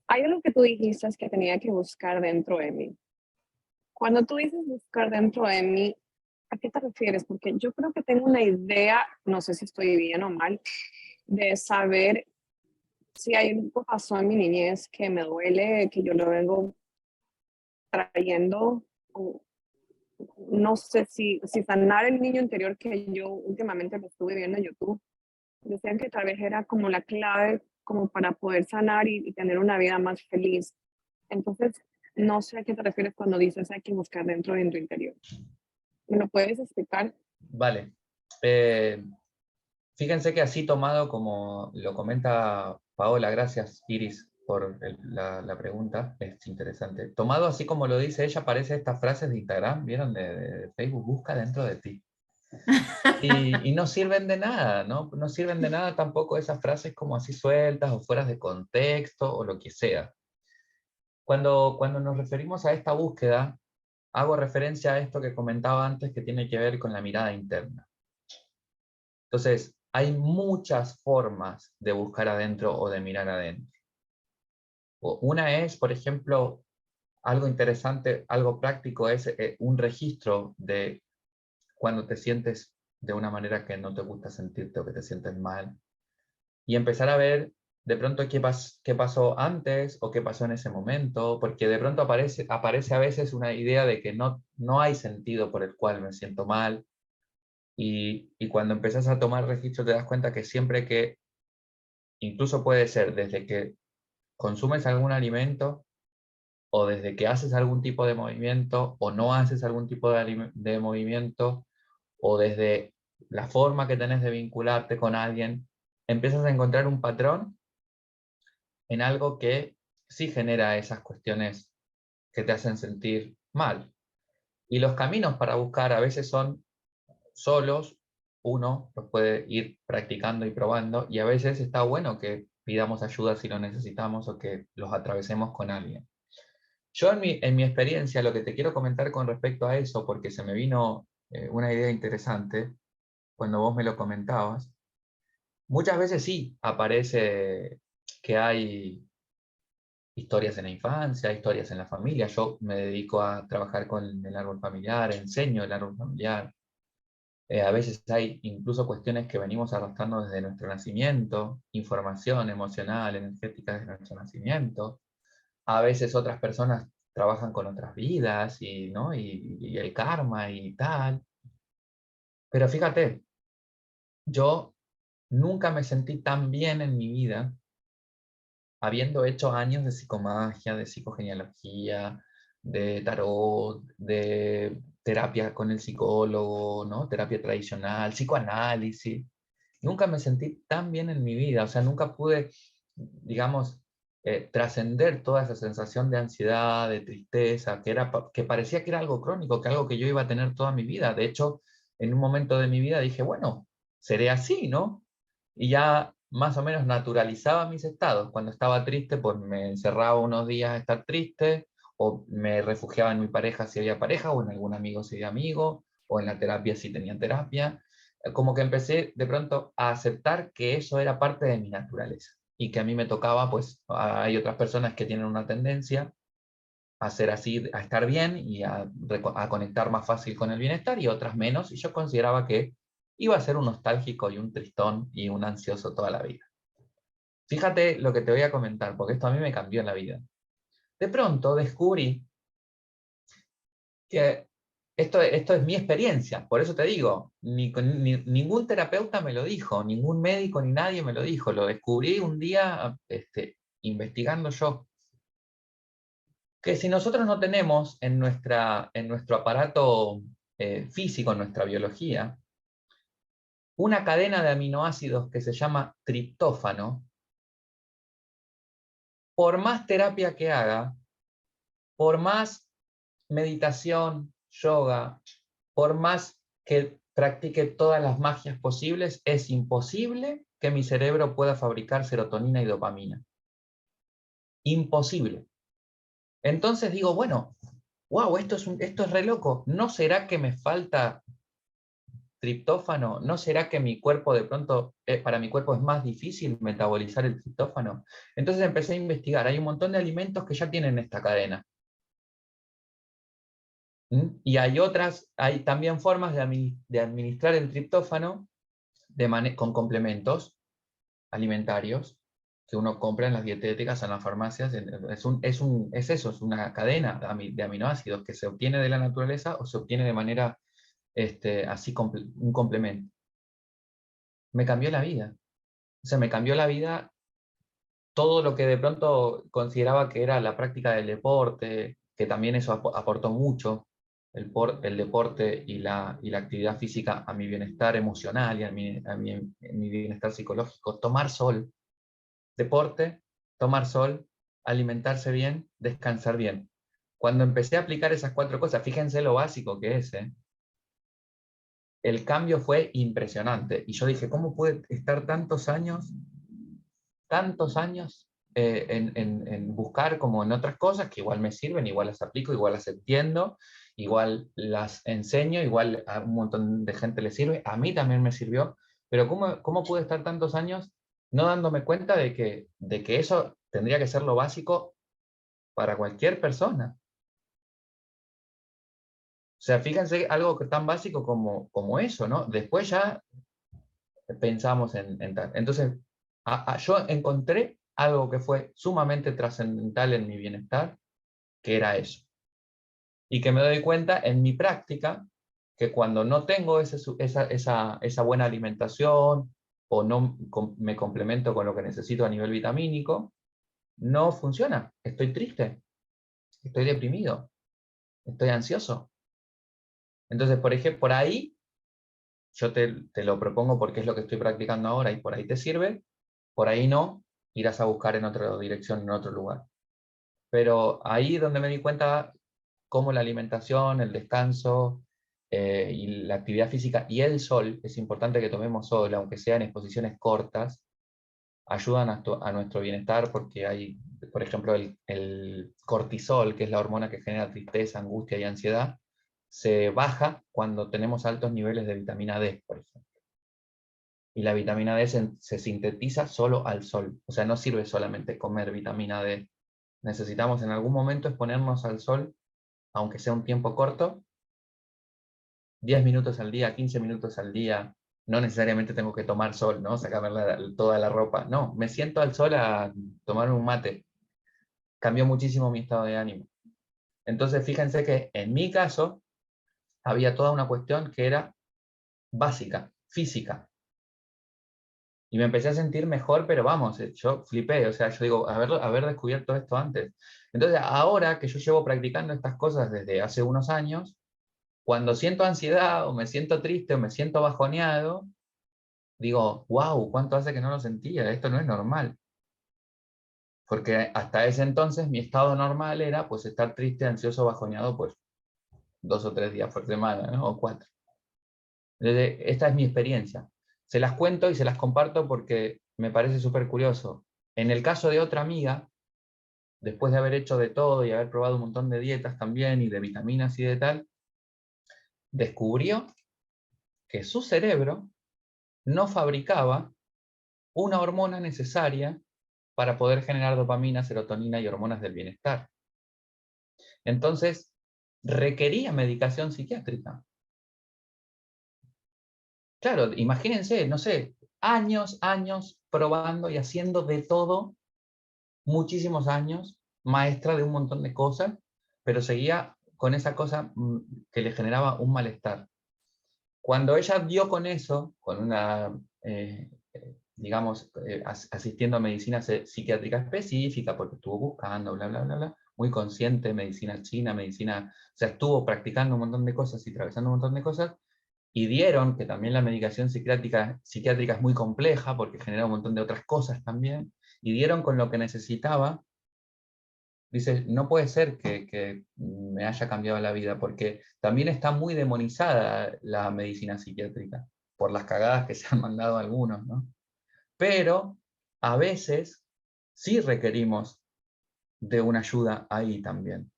Hay algo que tú dijiste es que tenía que buscar dentro de mí. Cuando tú dices buscar dentro de mí, ¿a qué te refieres? Porque yo creo que tengo una idea, no sé si estoy bien o mal, de saber si hay algo pasó en mi niñez que me duele, que yo lo vengo trayendo, o no sé si sanar el niño interior que yo últimamente lo estuve viendo en YouTube. Decían que tal vez era como la clave como para poder sanar y tener una vida más feliz. Entonces, no sé a qué te refieres cuando dices hay que buscar dentro de tu interior. ¿Me lo puedes explicar? Vale. Fíjense que así tomado como lo comenta Paola, gracias Iris por la pregunta, es interesante. Tomado así como lo dice ella, aparece estas frases de Instagram, ¿vieron? De Facebook, busca dentro de ti. Y no sirven de nada, ¿no? No sirven de nada tampoco esas frases como así sueltas o fueras de contexto o lo que sea. Cuando nos referimos a esta búsqueda, hago referencia a esto que comentaba antes que tiene que ver con la mirada interna. Entonces, hay muchas formas de buscar adentro o de mirar adentro. Una es, por ejemplo, algo interesante, algo práctico, es un registro de cuando te sientes de una manera que no te gusta sentirte o que te sientes mal. Y empezar a ver de pronto qué pasó antes o qué pasó en ese momento, porque de pronto aparece a veces una idea de que no hay sentido por el cual me siento mal. Y cuando empezás a tomar registro te das cuenta que siempre que, incluso puede ser desde que consumes algún alimento o desde que haces algún tipo de movimiento o no haces algún tipo de movimiento o desde la forma que tenés de vincularte con alguien, empiezas a encontrar un patrón en algo que sí genera esas cuestiones que te hacen sentir mal. Y los caminos para buscar a veces son solos, uno los puede ir practicando y probando, y a veces está bueno que pidamos ayuda si lo necesitamos o que los atravesemos con alguien. Yo en mi experiencia, lo que te quiero comentar con respecto a eso, porque se me vino una idea interesante cuando vos me lo comentabas, muchas veces sí aparece que hay historias en la infancia, historias en la familia. Yo me dedico a trabajar con el árbol familiar, enseño el árbol familiar. A veces hay incluso cuestiones que venimos arrastrando desde nuestro nacimiento, información emocional, energética desde nuestro nacimiento. A veces otras personas trabajan con otras vidas y, ¿no? y el karma y tal. Pero fíjate, yo nunca me sentí tan bien en mi vida habiendo hecho años de psicomagia, de psicogenealogía, de tarot, de terapia con el psicólogo, ¿no? Terapia tradicional, psicoanálisis. Nunca me sentí tan bien en mi vida, o sea, nunca pude, digamos, trascender toda esa sensación de ansiedad, de tristeza, que parecía que era algo crónico, que algo que yo iba a tener toda mi vida. De hecho, en un momento de mi vida dije, bueno, seré así, ¿no? Y ya más o menos naturalizaba mis estados. Cuando estaba triste, pues me encerraba unos días a estar triste, o me refugiaba en mi pareja si había pareja, o en algún amigo si había amigo, o en la terapia si tenía terapia. Como que empecé de pronto a aceptar que eso era parte de mi naturaleza y que a mí me tocaba, pues hay otras personas que tienen una tendencia a ser así, a estar bien y a conectar más fácil con el bienestar y otras menos, y yo consideraba que iba a ser un nostálgico y un tristón y un ansioso toda la vida. Fíjate lo que te voy a comentar, porque esto a mí me cambió en la vida. De pronto descubrí que esto es mi experiencia, por eso te digo, ningún terapeuta me lo dijo, ningún médico ni nadie me lo dijo, lo descubrí un día investigando yo. Que si nosotros no tenemos en nuestro aparato físico, en nuestra biología, una cadena de aminoácidos que se llama triptófano, por más terapia que haga, por más meditación, yoga, por más que practique todas las magias posibles, es imposible que mi cerebro pueda fabricar serotonina y dopamina. Imposible. Entonces digo, bueno, wow, esto es re loco. ¿No será que me falta triptófano? ¿No será que mi cuerpo de pronto, para mi cuerpo es más difícil metabolizar el triptófano? Entonces empecé a investigar. Hay un montón de alimentos que ya tienen esta cadena. Y hay también formas de administrar el triptófano con complementos alimentarios que uno compra en las dietéticas, en las farmacias. Es eso, es una cadena de aminoácidos que se obtiene de la naturaleza o se obtiene de manera así, un complemento. Me cambió la vida. O sea, me cambió la vida todo lo que de pronto consideraba que era la práctica del deporte, que también eso aportó mucho, el deporte y la actividad física a mi bienestar emocional y mi bienestar psicológico. Tomar sol, deporte, tomar sol, alimentarse bien, descansar bien. Cuando empecé a aplicar esas 4 cosas, fíjense lo básico que es, el cambio fue impresionante. Y yo dije, ¿cómo puede estar tantos años en buscar como en otras cosas que igual me sirven, igual las aplico, igual las entiendo, igual las enseño, igual a un montón de gente le sirve, a mí también me sirvió, pero ¿cómo pude estar tantos años no dándome cuenta de que eso tendría que ser lo básico para cualquier persona? O sea, fíjense algo que tan básico como eso, ¿no? Después ya pensamos en tal. Entonces, yo encontré algo que fue sumamente trascendental en mi bienestar, que era eso. Y que me doy cuenta en mi práctica que cuando no tengo esa buena alimentación o no me complemento con lo que necesito a nivel vitamínico, no funciona. Estoy triste, estoy deprimido, estoy ansioso. Entonces, por ejemplo, por ahí, yo te lo propongo porque es lo que estoy practicando ahora y por ahí te sirve, por ahí no, irás a buscar en otra dirección, en otro lugar. Pero ahí donde me di cuenta cómo la alimentación, el descanso y la actividad física y el sol, es importante que tomemos sol, aunque sea en exposiciones cortas, ayudan a nuestro bienestar porque hay, por ejemplo, el cortisol, que es la hormona que genera tristeza, angustia y ansiedad, se baja cuando tenemos altos niveles de vitamina D, por ejemplo. Y la vitamina D se sintetiza solo al sol, o sea, no sirve solamente comer vitamina D. Necesitamos en algún momento exponernos al sol, aunque sea un tiempo corto, 10 minutos al día, 15 minutos al día. No necesariamente tengo que tomar sol, ¿no? Sacarme toda la ropa. No, me siento al sol a tomar un mate. Cambió muchísimo mi estado de ánimo. Entonces, fíjense que en mi caso había toda una cuestión que era básica, física. Y me empecé a sentir mejor, pero vamos, yo flipé, o sea, yo digo, haber descubierto esto antes. Entonces, ahora que yo llevo practicando estas cosas desde hace unos años, cuando siento ansiedad o me siento triste o me siento bajoneado, digo, wow, ¿cuánto hace que no lo sentía? Esto no es normal. Porque hasta ese entonces mi estado normal era pues estar triste, ansioso, bajoneado pues 2 o 3 días por semana, ¿no? O 4. Entonces, esta es mi experiencia. Se las cuento y se las comparto porque me parece súper curioso. En el caso de otra amiga, después de haber hecho de todo y haber probado un montón de dietas también y de vitaminas y de tal, descubrió que su cerebro no fabricaba una hormona necesaria para poder generar dopamina, serotonina y hormonas del bienestar. Entonces, requería medicación psiquiátrica. Claro, imagínense, no sé, años probando y haciendo de todo, muchísimos años, maestra de un montón de cosas, pero seguía con esa cosa que le generaba un malestar. Cuando ella dio con eso, con una, digamos, asistiendo a medicina psiquiátrica específica, porque estuvo buscando, bla, bla, bla, bla, muy consciente, medicina china, o sea, estuvo practicando un montón de cosas y atravesando un montón de cosas, y dieron que también la medicación psiquiátrica es muy compleja, porque genera un montón de otras cosas también, y dieron con lo que necesitaba. Dice, no puede ser que me haya cambiado la vida, porque también está muy demonizada la medicina psiquiátrica, por las cagadas que se han mandado algunos, ¿no? Pero a veces sí requerimos de una ayuda ahí también.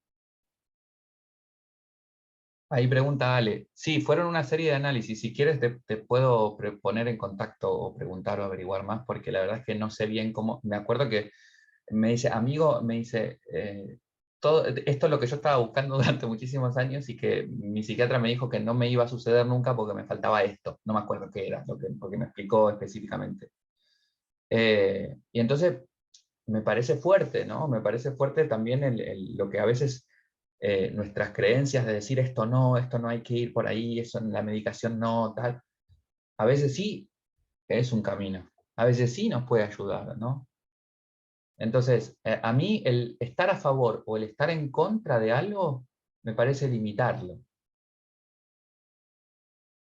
Ahí pregunta Ale. Sí, fueron una serie de análisis. Si quieres te puedo poner en contacto o preguntar o averiguar más, porque la verdad es que no sé bien cómo. Me acuerdo que me dice, amigo, me dice, todo, esto es lo que yo estaba buscando durante muchísimos años y que mi psiquiatra me dijo que no me iba a suceder nunca porque me faltaba esto. No me acuerdo qué era, porque me explicó específicamente. Y entonces me parece fuerte, ¿no? Me parece fuerte también lo que a veces nuestras creencias de decir esto no hay que ir por ahí, eso en la medicación no, tal. A veces sí es un camino, a veces sí nos puede ayudar, ¿no? Entonces, a mí el estar a favor o el estar en contra de algo me parece limitarlo.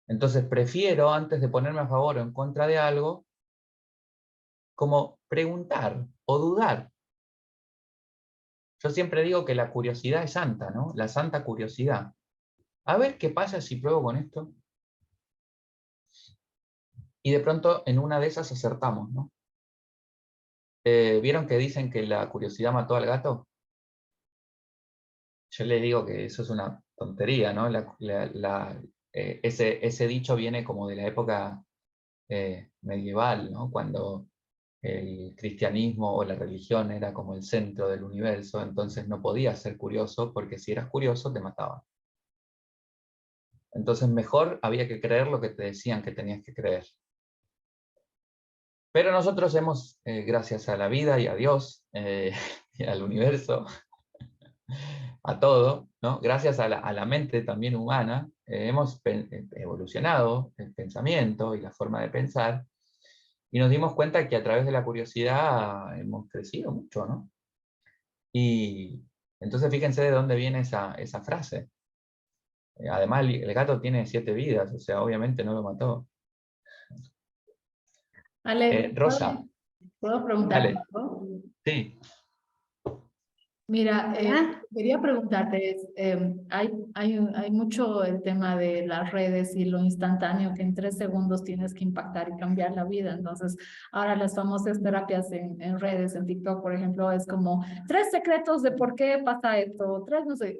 Entonces, prefiero, antes de ponerme a favor o en contra de algo, como preguntar o dudar. Yo siempre digo que la curiosidad es santa, ¿no? La santa curiosidad. A ver qué pasa si pruebo con esto. Y de pronto en una de esas acertamos, ¿no? ¿Vieron que dicen que la curiosidad mató al gato? Yo le digo que eso es una tontería, ¿no? Ese dicho viene como de la época medieval, ¿no? Cuando el cristianismo o la religión era como el centro del universo, entonces no podías ser curioso porque si eras curioso te mataban. Entonces mejor había que creer lo que te decían que tenías que creer. Pero nosotros hemos, gracias a la vida y a Dios, y al universo, a todo, ¿no? Gracias a la mente también humana, hemos evolucionado el pensamiento y la forma de pensar, y nos dimos cuenta que a través de la curiosidad hemos crecido mucho, ¿no? Y entonces fíjense de dónde viene esa frase. Además, el gato tiene 7 vidas, o sea, obviamente no lo mató. Ale, Rosa, ¿puedo preguntarte dale. algo? Sí. Mira, quería preguntarte, hay mucho el tema de las redes y lo instantáneo, que en 3 segundos tienes que impactar y cambiar la vida. Entonces, ahora las famosas terapias en redes, en TikTok, por ejemplo, es como 3 secretos de por qué pasa esto, 3, no sé.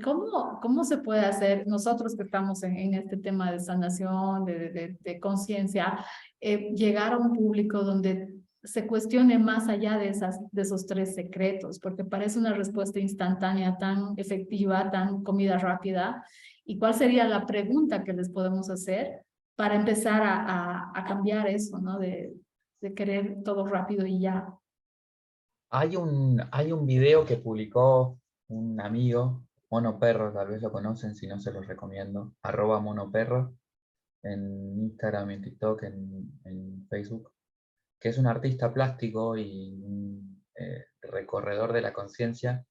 ¿Cómo se puede hacer nosotros que estamos en este tema de sanación, de conciencia, llegar a un público donde se cuestione más allá de esos 3 secretos, porque parece una respuesta instantánea, tan efectiva, tan comida rápida? ¿Y cuál sería la pregunta que les podemos hacer para empezar a cambiar eso, ¿no? De querer todo rápido y ya. Hay un video que publicó un amigo, Mono Perro, tal vez lo conocen, si no se los recomiendo, @monoperro, en Instagram, en TikTok, en Facebook, que es un artista plástico y un recorredor de la conciencia,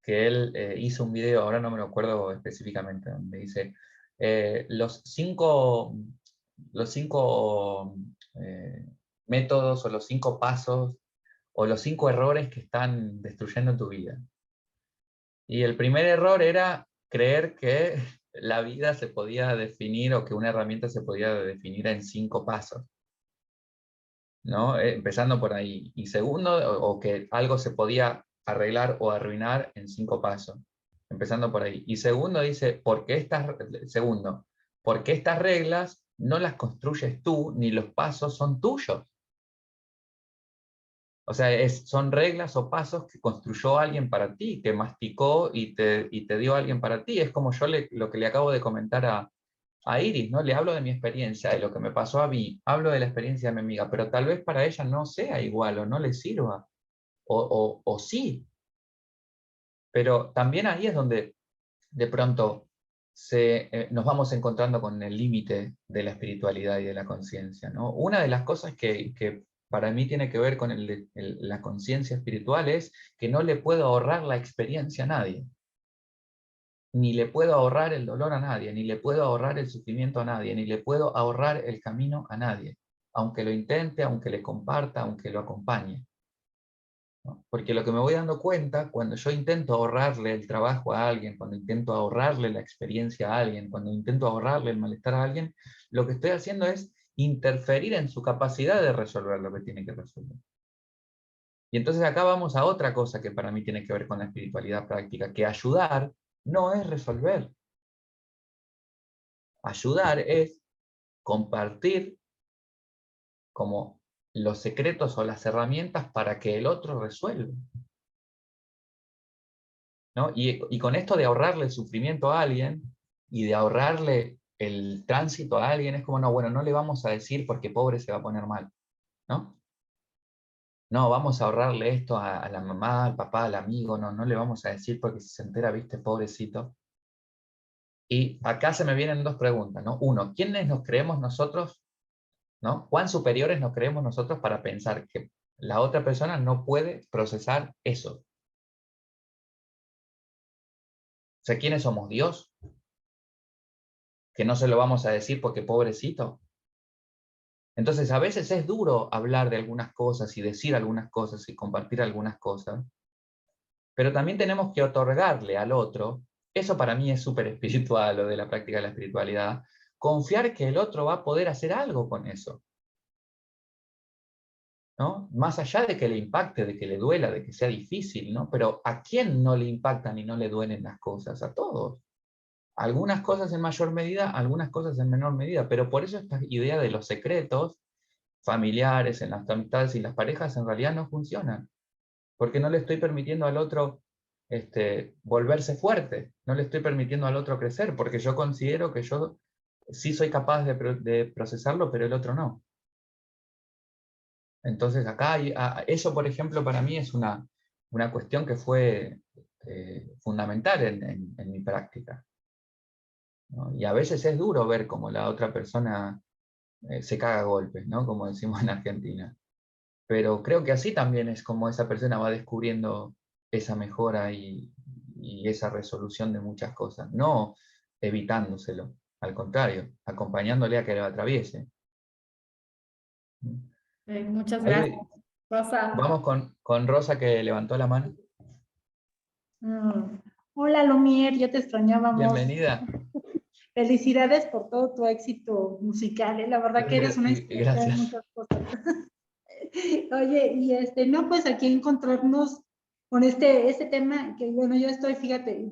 que él hizo un video, ahora no me lo acuerdo específicamente, donde dice los cinco métodos o los 5 pasos o los 5 errores que están destruyendo tu vida. Y el primer error era creer que la vida se podía definir o que una herramienta se podía definir en 5 pasos, ¿no? Empezando por ahí. Y segundo, o que algo se podía arreglar o arruinar en 5 pasos. Empezando por ahí. Y segundo dice, ¿por qué estas reglas no las construyes tú, ni los pasos son tuyos? O sea, son reglas o pasos que construyó alguien para ti, que masticó y te dio alguien para ti. Es como lo que le acabo de comentar a Iris, ¿no? Le hablo de mi experiencia, de lo que me pasó a mí, hablo de la experiencia de mi amiga, pero tal vez para ella no sea igual o no le sirva, o sí. Pero también ahí es donde de pronto nos vamos encontrando con el límite de la espiritualidad y de la conciencia, ¿no? Una de las cosas que para mí tiene que ver con la conciencia espiritual es que no le puedo ahorrar la experiencia a nadie, ni le puedo ahorrar el dolor a nadie, ni le puedo ahorrar el sufrimiento a nadie, ni le puedo ahorrar el camino a nadie, aunque lo intente, aunque le comparta, aunque lo acompañe, ¿no? Porque lo que me voy dando cuenta cuando yo intento ahorrarle el trabajo a alguien, cuando intento ahorrarle la experiencia a alguien, cuando intento ahorrarle el malestar a alguien, lo que estoy haciendo es interferir en su capacidad de resolver lo que tiene que resolver. Y entonces acá vamos a otra cosa que para mí tiene que ver con la espiritualidad práctica, que ayudar no es resolver. Ayudar es compartir como los secretos o las herramientas para que el otro resuelva, ¿no? Y con esto de ahorrarle el sufrimiento a alguien y de ahorrarle el tránsito a alguien, es como, no, bueno, no le vamos a decir porque pobre se va a poner mal, ¿no? No, vamos a ahorrarle esto a la mamá, al papá, al amigo, no le vamos a decir porque si se entera, viste, pobrecito. Y acá se me vienen dos preguntas, ¿no? Uno, ¿quiénes nos creemos nosotros, ¿no? ¿Cuán superiores nos creemos nosotros para pensar que la otra persona no puede procesar eso? O sea, ¿quiénes somos? ¿Dios? ¿Que no se lo vamos a decir porque pobrecito? Entonces, a veces es duro hablar de algunas cosas y decir algunas cosas y compartir algunas cosas, pero también tenemos que otorgarle al otro, eso para mí es súper espiritual, lo de la práctica de la espiritualidad, confiar que el otro va a poder hacer algo con eso, ¿no? Más allá de que le impacte, de que le duela, de que sea difícil, ¿no? Pero ¿a quién no le impactan y no le duelen las cosas? A todos. Algunas cosas en mayor medida, algunas cosas en menor medida, pero por eso esta idea de los secretos familiares, en las amistades y las parejas en realidad no funcionan, porque no le estoy permitiendo al otro volverse fuerte, no le estoy permitiendo al otro crecer, porque yo considero que yo sí soy capaz de procesarlo, pero el otro no. Entonces acá eso, por ejemplo, para mí es una cuestión que fue fundamental en mi práctica, ¿no? Y a veces es duro ver cómo la otra persona se caga a golpes, ¿no? Como decimos en Argentina. Pero creo que así también es como esa persona va descubriendo esa mejora y esa resolución de muchas cosas, no evitándoselo, al contrario, acompañándole a que lo atraviese. Muchas gracias, Ahí Rosa. vamos con Rosa, que levantó la mano. Hola, Lumier, ya te extrañábamos. Bienvenida. Felicidades por todo tu éxito musical, ¿eh? La verdad que eres una inspiración en Gracias. muchas cosas. Oye, y no, pues aquí encontrarnos con este tema, que bueno, yo estoy, fíjate,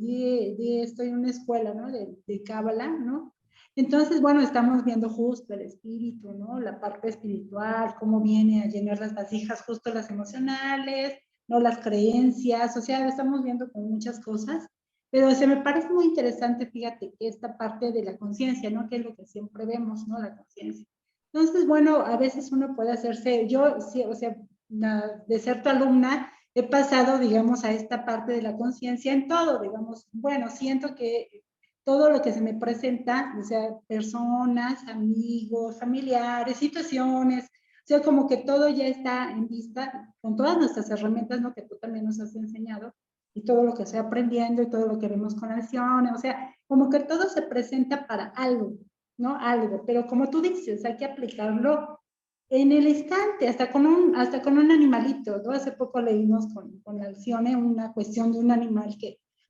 estoy en una escuela, ¿no? De Cábala, ¿no? Entonces, bueno, estamos viendo justo el espíritu, ¿no? La parte espiritual, cómo viene a llenar las vasijas, justo las emocionales, ¿no? Las creencias, o sea, estamos viendo con muchas cosas, pero se me parece muy interesante, fíjate, que esta parte de la conciencia, ¿no? Que es lo que siempre vemos, ¿no? La conciencia. Entonces, bueno, a veces uno puede hacerse, yo, sí, o sea, de ser tu alumna, he pasado, digamos, a esta parte de la conciencia en todo, digamos, bueno, siento que todo lo que se me presenta, o sea, personas, amigos, familiares, situaciones, o sea, como que todo ya está en vista con todas nuestras herramientas, ¿no? Que tú también nos has enseñado, y todo lo que estoy aprendiendo y todo lo que vemos con acciones, o sea, como que todo se presenta para algo, ¿no? Algo, pero como tú dices, hay que aplicarlo en el instante, hasta con un animalito, ¿no? Hace poco leímos con Alcione una cuestión de un animal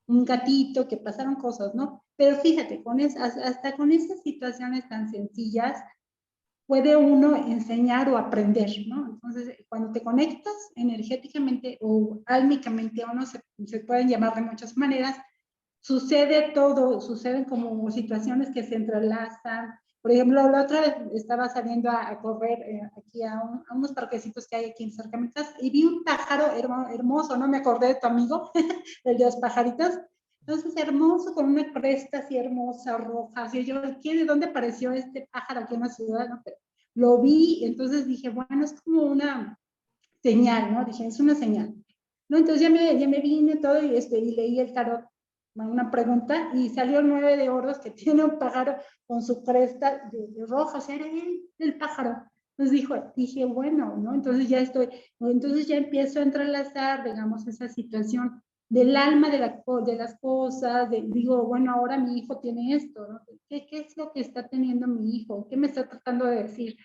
un gatito, que pasaron cosas, ¿no? Pero fíjate, hasta con esas situaciones tan sencillas, puede uno enseñar o aprender, ¿no? Entonces, cuando te conectas energéticamente o álmicamente, o no se pueden llamar de muchas maneras, sucede todo, suceden como situaciones que se entrelazan. Por ejemplo, la otra vez estaba saliendo a correr aquí a unos parquecitos que hay aquí cerca de mi casa y vi un pájaro hermoso, ¿no? Me acordé de tu amigo, el de los pajaritos. Entonces, hermoso, con una cresta así hermosa, roja. Así yo, ¿de dónde apareció este pájaro aquí en la ciudad? ¿No? Pero lo vi, entonces dije, bueno, es como una señal, ¿no? Dije, es una señal. ¿No? Entonces ya me vine todo y leí el tarot, una pregunta, y salió el 9 de oros, que tiene un pájaro con su cresta de roja, o sea, era el pájaro. Entonces dije, bueno, ¿no? Entonces ya empiezo a entrelazar, digamos, esa situación del alma de las cosas, digo, bueno, ahora mi hijo tiene esto, ¿no? ¿Qué es lo que está teniendo mi hijo? ¿Qué me está tratando de decir?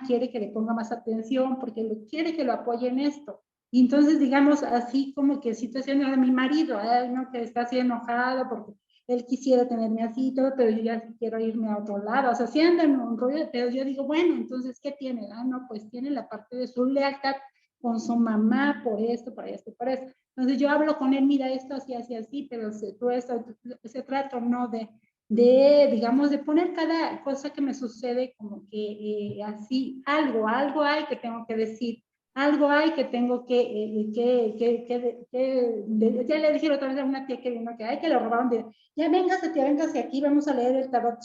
Quiere que le ponga más atención porque quiere que lo apoye en esto. Y entonces, digamos, así como que situaciones de mi marido, ¿no? Que está así enojado porque él quisiera tenerme así y todo, pero yo ya sí quiero irme a otro lado. O sea, sí andan un rollo, pero yo digo, bueno, entonces, ¿qué tiene? No, pues tiene la parte de su lealtad con su mamá por esto, por esto, por esto. Entonces yo hablo con él, mira esto así, así, así, pero se trata no digamos, de poner cada cosa que me sucede como que así, algo hay que tengo que decir, algo hay que tengo ya le dije otra vez a una tía que vino que hay que le robaron, ya véngase aquí, vamos a leer el tarot.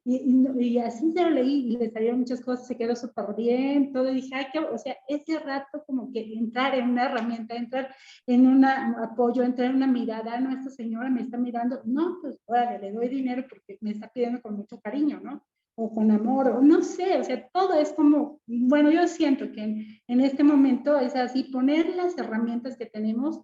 Y así se lo leí y le salieron muchas cosas, se quedó súper bien, todo, y dije, ay, o sea, ese rato como que entrar en una herramienta, entrar en un apoyo, entrar en una mirada, no, esta señora me está mirando, no, pues órale, le doy dinero porque me está pidiendo con mucho cariño, ¿no? O con amor, o no sé, o sea, todo es como, bueno, yo siento que en este momento es así, poner las herramientas que tenemos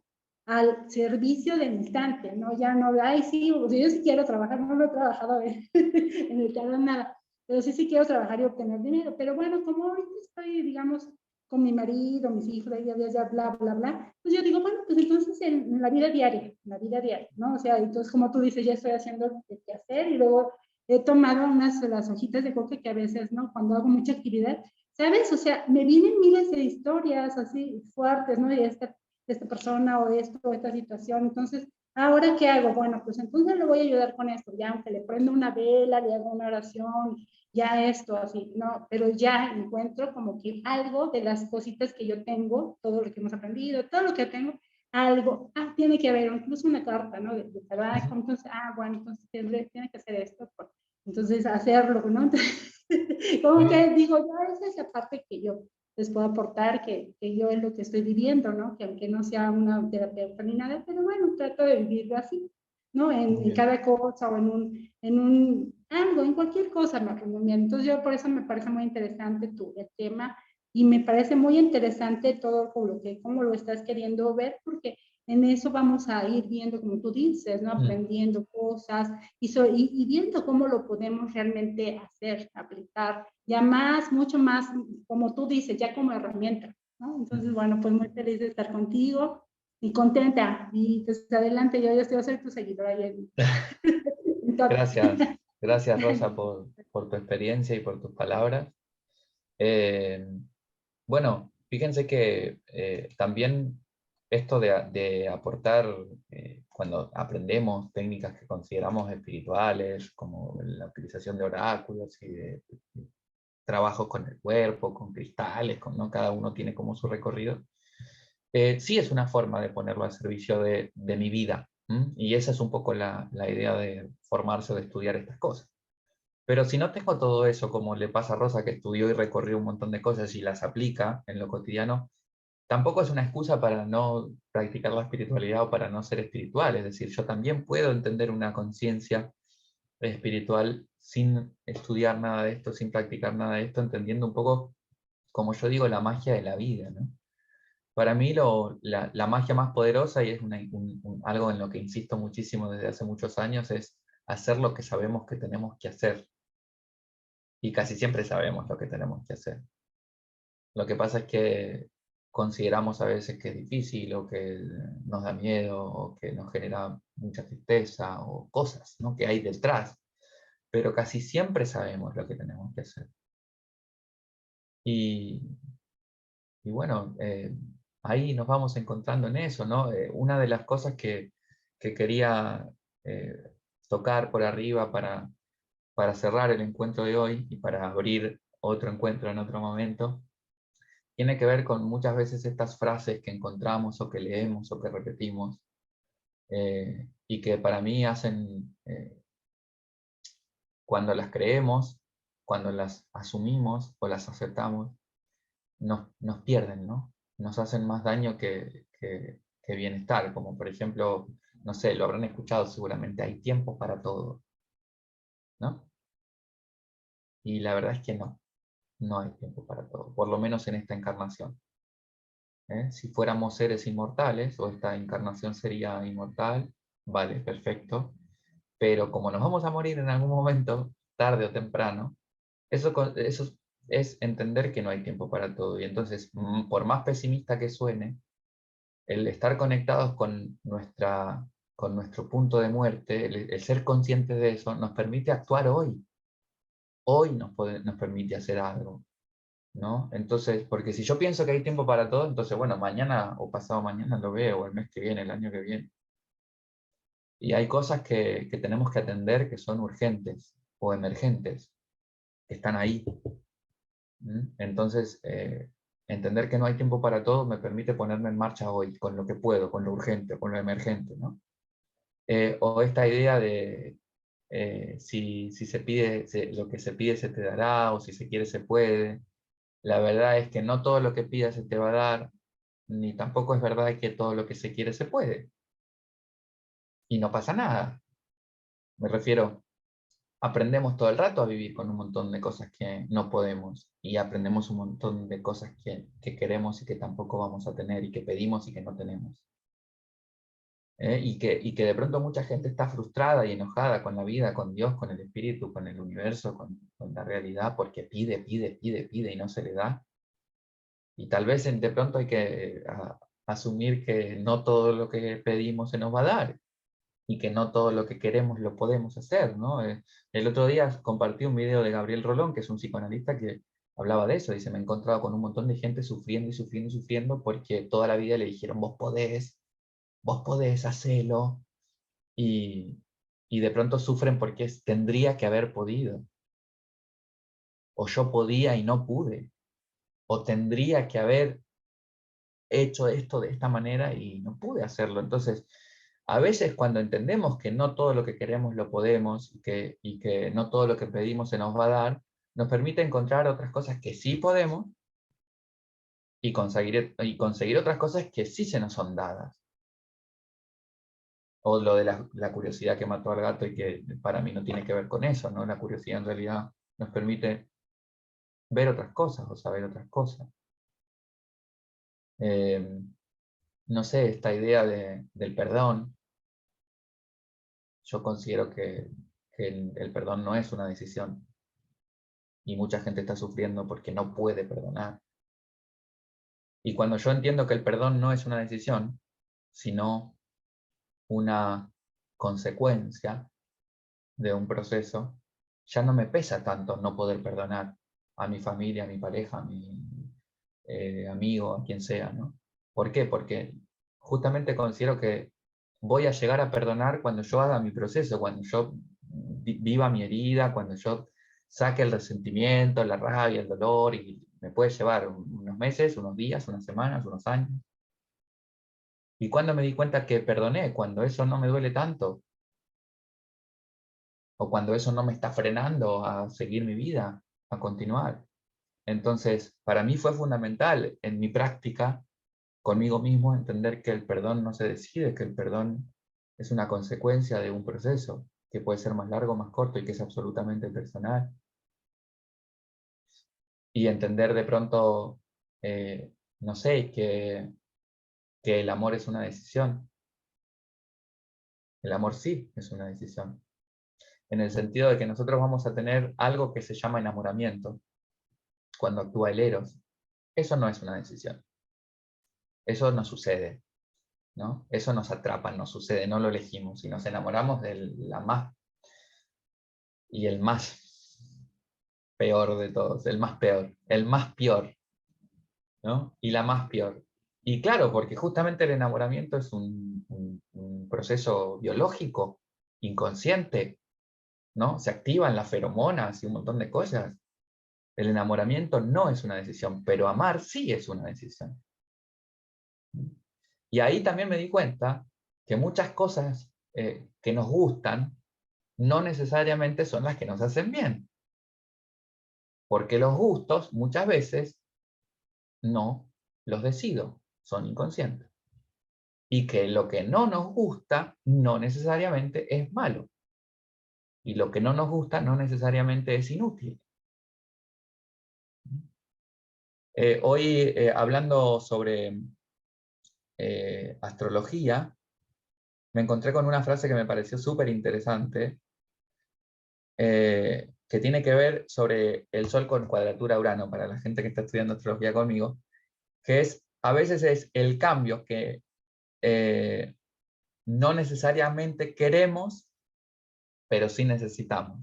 al servicio del instante, ¿no? Ya no, ay, sí, o sea, yo sí quiero trabajar, no lo he trabajado en el tarot nada, pero sí quiero trabajar y obtener dinero, pero bueno, como ahorita estoy, digamos, con mi marido, mis hijos, ya, bla, bla, bla, pues yo digo, bueno, pues entonces en la vida diaria, ¿no? O sea, entonces como tú dices, ya estoy haciendo qué hacer y luego he tomado las hojitas de coca que a veces, ¿no? Cuando hago mucha actividad, ¿sabes? O sea, me vienen miles de historias así fuertes, ¿no? De esta persona o esto, o esta situación. Entonces, ¿ahora qué hago? Bueno, pues entonces le voy a ayudar con esto. Ya, aunque le prendo una vela, le hago una oración, ya esto, así, ¿no? Pero ya encuentro como que algo de las cositas que yo tengo, todo lo que hemos aprendido, todo lo que tengo, algo, tiene que haber incluso una carta, ¿no? De trabajo, entonces, bueno, entonces tiene que hacer esto, entonces hacerlo, ¿no? Entonces, como que digo, ya esa es la parte que yo les puedo aportar, que yo es lo que estoy viviendo, ¿no? Que aunque no sea una terapeuta ni nada, pero bueno, trato de vivirlo así, ¿no? En cada cosa o algo, en cualquier cosa me recomiendo. Entonces yo por eso me parece muy interesante el tema y me parece muy interesante todo cómo lo estás queriendo ver, porque en eso vamos a ir viendo, como tú dices, ¿no? Aprendiendo cosas y viendo cómo lo podemos realmente hacer, aplicar, ya mucho más, como tú dices, ya como herramienta, ¿no? Entonces, bueno, pues muy feliz de estar contigo y contenta. Y pues adelante, yo voy a ser tu seguidora. Gracias Rosa por tu experiencia y por tus palabras. Bueno, fíjense que también esto de aportar, cuando aprendemos técnicas que consideramos espirituales, como la utilización de oráculos y de trabajos con el cuerpo, con cristales, ¿no? Cada uno tiene como su recorrido, sí es una forma de ponerlo al servicio de mi vida. Y esa es un poco la idea de formarse o de estudiar estas cosas. Pero si no tengo todo eso, como le pasa a Rosa, que estudió y recorrió un montón de cosas y las aplica en lo cotidiano, tampoco es una excusa para no practicar la espiritualidad o para no ser espiritual. Es decir, yo también puedo entender una conciencia espiritual sin estudiar nada de esto, sin practicar nada de esto, entendiendo un poco, como yo digo, la magia de la vida, ¿no? Para mí la magia más poderosa, y es algo en lo que insisto muchísimo desde hace muchos años, es hacer lo que sabemos que tenemos que hacer. Y casi siempre sabemos lo que tenemos que hacer. Lo que pasa es que consideramos a veces que es difícil, o que nos da miedo, o que nos genera mucha tristeza, o cosas, ¿no?, que hay detrás. Pero casi siempre sabemos lo que tenemos que hacer. Y bueno, ahí nos vamos encontrando en eso, ¿no? Una de las cosas que quería tocar por arriba para cerrar el encuentro de hoy y para abrir otro encuentro en otro momento, tiene que ver con muchas veces estas frases que encontramos o que leemos o que repetimos, y que para mí hacen, cuando las creemos, cuando las asumimos o las aceptamos, nos pierden, ¿no? Nos hacen más daño que bienestar, como por ejemplo, no sé, lo habrán escuchado seguramente, hay tiempo para todo, ¿no? Y la verdad es que no hay tiempo para todo, por lo menos en esta encarnación. Si fuéramos seres inmortales, o esta encarnación sería inmortal, vale, perfecto, pero como nos vamos a morir en algún momento, tarde o temprano, eso es entender que no hay tiempo para todo. Y entonces, por más pesimista que suene, el estar conectados con nuestro punto de muerte, el ser conscientes de eso, nos permite actuar hoy. Hoy nos permite hacer algo. ¿no? Entonces, porque si yo pienso que hay tiempo para todo, entonces, bueno, mañana o pasado mañana lo veo, o el mes que viene, el año que viene. Y hay cosas que tenemos que atender que son urgentes o emergentes, que están ahí. Entonces, entender que no hay tiempo para todo me permite ponerme en marcha hoy, con lo que puedo, con lo urgente, con lo emergente, ¿no? O esta idea de si se pide, lo que se pide se te dará, o si se quiere se puede. La verdad es que no todo lo que pidas se te va a dar, ni tampoco es verdad que todo lo que se quiere se puede. Y no pasa nada. Me refiero, aprendemos todo el rato a vivir con un montón de cosas que no podemos y aprendemos un montón de cosas que queremos y que tampoco vamos a tener y que pedimos y que no tenemos. Y que de pronto mucha gente está frustrada y enojada con la vida, con Dios, con el espíritu, con el universo, con la realidad, porque pide, pide, pide, pide y no se le da. Y tal vez de pronto hay que asumir que no todo lo que pedimos se nos va a dar y que no todo lo que queremos lo podemos hacer, ¿no? El otro día compartí un video de Gabriel Rolón, que es un psicoanalista que hablaba de eso. Dice, me he encontrado con un montón de gente sufriendo y sufriendo y sufriendo porque toda la vida le dijeron, vos podés, hacelo. Y de pronto sufren porque tendría que haber podido. O yo podía y no pude. O tendría que haber hecho esto de esta manera y no pude hacerlo. Entonces, a veces cuando entendemos que no todo lo que queremos lo podemos y que no todo lo que pedimos se nos va a dar, nos permite encontrar otras cosas que sí podemos y conseguir otras cosas que sí se nos son dadas. O lo de la curiosidad que mató al gato y que para mí no tiene que ver con eso, ¿no? La curiosidad en realidad nos permite ver otras cosas o saber otras cosas. No sé, esta idea del perdón, yo considero que el perdón no es una decisión y mucha gente está sufriendo porque no puede perdonar. Y cuando yo entiendo que el perdón no es una decisión, sino una consecuencia de un proceso, ya no me pesa tanto no poder perdonar a mi familia, a mi pareja, a mi amigo, a quien sea, ¿no? ¿Por qué? Porque justamente considero que voy a llegar a perdonar cuando yo haga mi proceso, cuando yo viva mi herida, cuando yo saque el resentimiento, la rabia, el dolor, y me puede llevar unos meses, unos días, unas semanas, unos años. ¿Y cuando me di cuenta que perdoné? Cuando eso no me duele tanto, o cuando eso no me está frenando a seguir mi vida, a continuar. Entonces, para mí fue fundamental en mi práctica conmigo mismo entender que el perdón no se decide, que el perdón es una consecuencia de un proceso que puede ser más largo, más corto y que es absolutamente personal. Y entender de pronto, no sé, que el amor es una decisión. El amor sí es una decisión. En el sentido de que nosotros vamos a tener algo que se llama enamoramiento cuando actúa el eros. Eso no es una decisión. Eso no sucede, ¿no? Eso nos atrapa, nos sucede, no lo elegimos. Y nos enamoramos de la más y el más peor de todos, el más peor, el más peor, ¿no? Y la más peor. Y claro, porque justamente el enamoramiento es un proceso biológico, inconsciente, ¿no? Se activan las feromonas y un montón de cosas. El enamoramiento no es una decisión, pero amar sí es una decisión. Y ahí también me di cuenta que muchas cosas que nos gustan no necesariamente son las que nos hacen bien. Porque los gustos muchas veces no los decido, son inconscientes. Y que lo que no nos gusta no necesariamente es malo. Y lo que no nos gusta no necesariamente es inútil. Hoy, hablando sobre astrología, me encontré con una frase que me pareció súper interesante, que tiene que ver sobre el Sol con cuadratura Urano, para la gente que está estudiando astrología conmigo, que es, a veces es el cambio que no necesariamente queremos, pero sí necesitamos.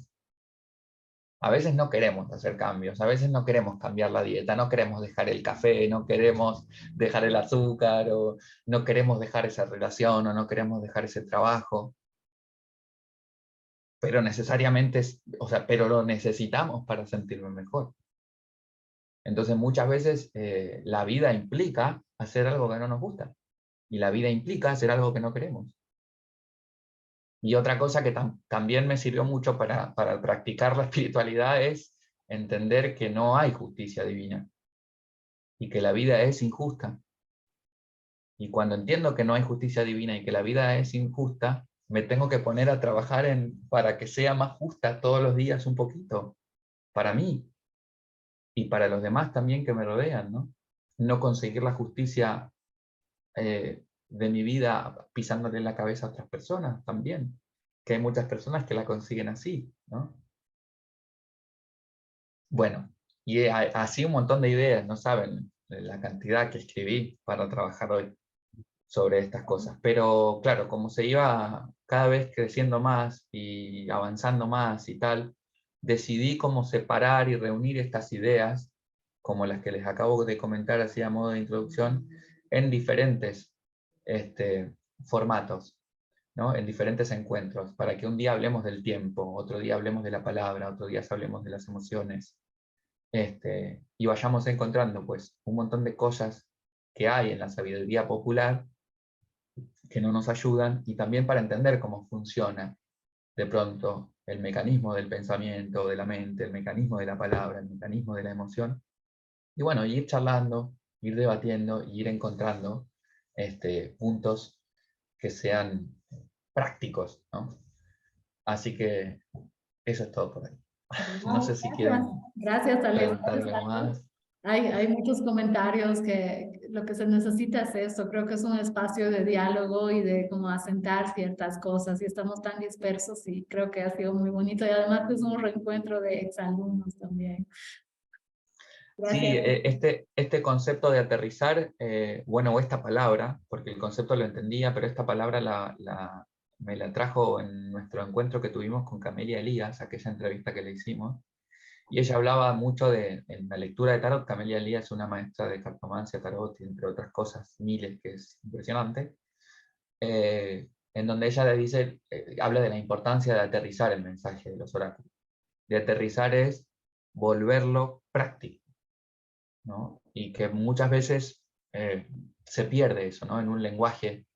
A veces no queremos hacer cambios, a veces no queremos cambiar la dieta, no queremos dejar el café, no queremos dejar el azúcar, o no queremos dejar esa relación, o no queremos dejar ese trabajo. Pero necesariamente, o sea, pero lo necesitamos para sentirme mejor. Entonces muchas veces la vida implica hacer algo que no nos gusta, y la vida implica hacer algo que no queremos. Y otra cosa que también me sirvió mucho para practicar la espiritualidad es entender que no hay justicia divina y que la vida es injusta. Y cuando entiendo que no hay justicia divina y que la vida es injusta, me tengo que poner a trabajar para que sea más justa todos los días un poquito, para mí y para los demás también que me rodean, ¿no? No conseguir la justicia de mi vida pisándole en la cabeza a otras personas también, que hay muchas personas que la consiguen así, ¿no? Bueno, y así un montón de ideas, no saben la cantidad que escribí para trabajar hoy sobre estas cosas. Pero claro, como se iba cada vez creciendo más y avanzando más y tal, decidí cómo separar y reunir estas ideas, como las que les acabo de comentar así a modo de introducción, en diferentes formatos, ¿no? En diferentes encuentros, para que un día hablemos del tiempo, otro día hablemos de la palabra, otro día hablemos de las emociones, y vayamos encontrando pues un montón de cosas que hay en la sabiduría popular que no nos ayudan, y también para entender cómo funciona de pronto el mecanismo del pensamiento, de la mente, el mecanismo de la palabra, el mecanismo de la emoción, y bueno, ir charlando, ir debatiendo, y ir encontrando puntos que sean prácticos, ¿no? Así que eso es todo por ahí. No sé si quieren Gracias, preguntar Alejandro. algo más. Hay muchos comentarios que lo que se necesita es esto. Creo que es un espacio de diálogo y de como asentar ciertas cosas, y estamos tan dispersos, y creo que ha sido muy bonito, y además es un reencuentro de exalumnos también. Sí, Gracias. este concepto de aterrizar, bueno, o esta palabra, porque el concepto lo entendía, pero esta palabra me la trajo en nuestro encuentro que tuvimos con Camelia Elías, aquella entrevista que le hicimos, y ella hablaba mucho en la lectura de tarot. Camelia Elías es una maestra de cartomancia, tarot, y entre otras cosas, miles, que es impresionante, en donde ella le dice, habla de la importancia de aterrizar el mensaje de los oráculos. De aterrizar es volverlo práctico, ¿no? Y que muchas veces se pierde eso, ¿no? En un lenguaje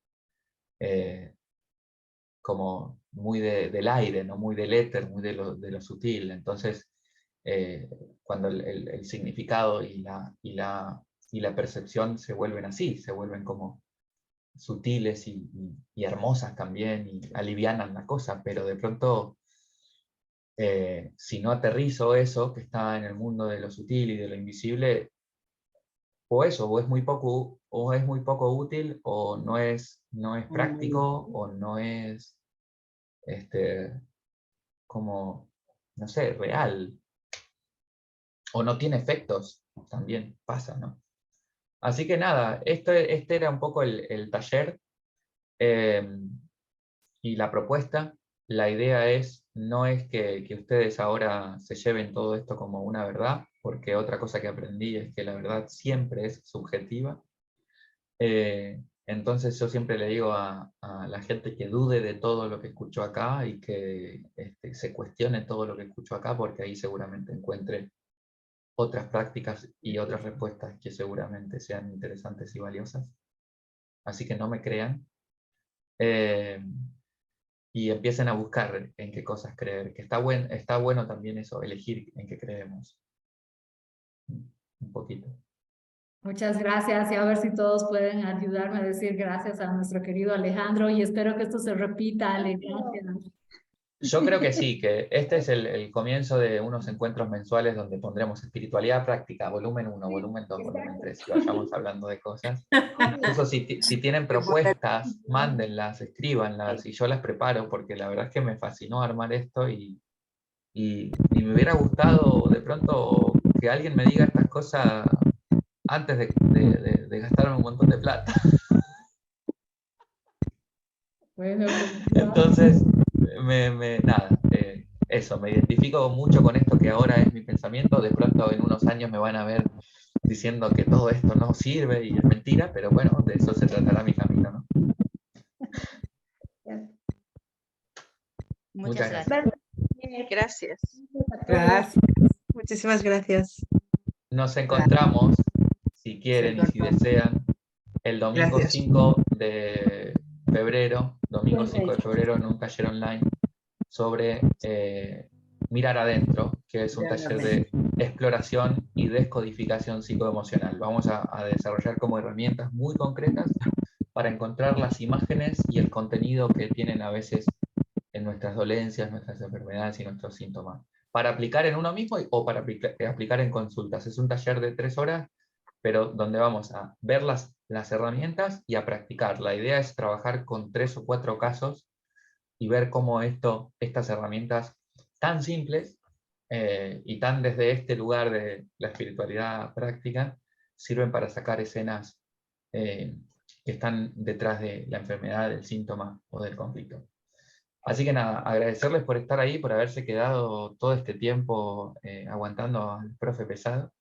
como muy del aire, ¿no? Muy del éter, muy de lo sutil. Entonces, cuando el significado y la percepción se vuelven así, se vuelven como sutiles y hermosas también, y alivianan la cosa, pero de pronto, si no aterrizo eso que está en el mundo de lo sutil y de lo invisible, o eso, o es muy poco útil, o no es práctico, o no es como, no sé, real, o no tiene efectos, también pasa, ¿no? Así que nada, este era un poco el taller, y la propuesta. La idea no es que ustedes ahora se lleven todo esto como una verdad, porque otra cosa que aprendí es que la verdad siempre es subjetiva. Entonces yo siempre le digo a la gente que dude de todo lo que escuchó acá, y que se cuestione todo lo que escuchó acá, porque ahí seguramente encuentre otras prácticas y otras respuestas que seguramente sean interesantes y valiosas. Así que no me crean. Y empiecen a buscar en qué cosas creer, que está bueno también eso, elegir en qué creemos. Un poquito. Muchas gracias, y a ver si todos pueden ayudarme a decir gracias a nuestro querido Alejandro, y espero que esto se repita, Ale. Gracias. Yo creo que sí, que este es el comienzo de unos encuentros mensuales donde pondremos espiritualidad práctica, volumen 1, volumen 2, volumen 3, y vayamos hablando de cosas. Incluso si tienen propuestas, mándenlas, escríbanlas, y yo las preparo, porque la verdad es que me fascinó armar esto, y me hubiera gustado de pronto que alguien me diga estas cosas antes de gastarme un montón de plata. Bueno, pues, Entonces, nada, eso, me identifico mucho con esto que ahora es mi pensamiento, de pronto en unos años me van a ver diciendo que todo esto no sirve y es mentira, pero bueno, de eso se tratará mi camino, ¿no? Muchas Muchas gracias. Gracias. Gracias. Muchísimas gracias. Nos encontramos, si quieren y si desean, el domingo Gracias. 5 de febrero, domingo 5 de febrero, en un taller online sobre Mirar Adentro, que es un taller de exploración y descodificación psicoemocional. Vamos a desarrollar como herramientas muy concretas para encontrar las imágenes y el contenido que tienen a veces en nuestras dolencias, nuestras enfermedades y nuestros síntomas, para aplicar en uno mismo o para aplicar en consultas. Es un taller de 3 horas, pero donde vamos a ver las herramientas y a practicar. La idea es trabajar con 3 o 4 casos y ver cómo estas herramientas tan simples y tan desde este lugar de la espiritualidad práctica sirven para sacar escenas que están detrás de la enfermedad, del síntoma o del conflicto. Así que nada, agradecerles por estar ahí, por haberse quedado todo este tiempo aguantando al profe pesado.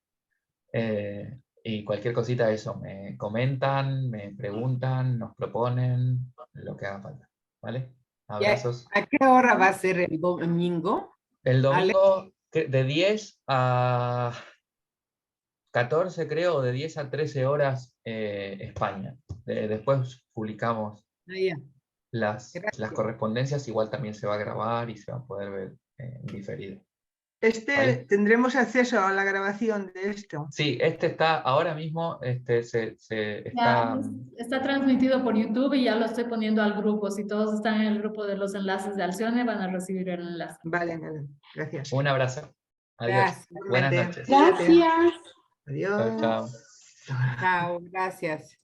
Y cualquier cosita de eso, me comentan, me preguntan, nos proponen, lo que haga falta. ¿Vale? Abrazos. ¿A qué hora va a ser el domingo? El domingo de 10 a 14, creo, de 10 a 13 horas España. Después publicamos Ya. las Gracias. correspondencias, igual también se va a grabar y se va a poder ver diferido. ¿Vale? ¿Tendremos acceso a la grabación de esto? Sí, está ahora mismo, Ya, está transmitido por YouTube y ya lo estoy poniendo al grupo. Si todos están en el grupo de los enlaces de Alcione, van a recibir el enlace. Vale, gracias. Un abrazo. Adiós. Gracias. Buenas noches. Gracias. Adiós. Chao, chao. Chao, gracias.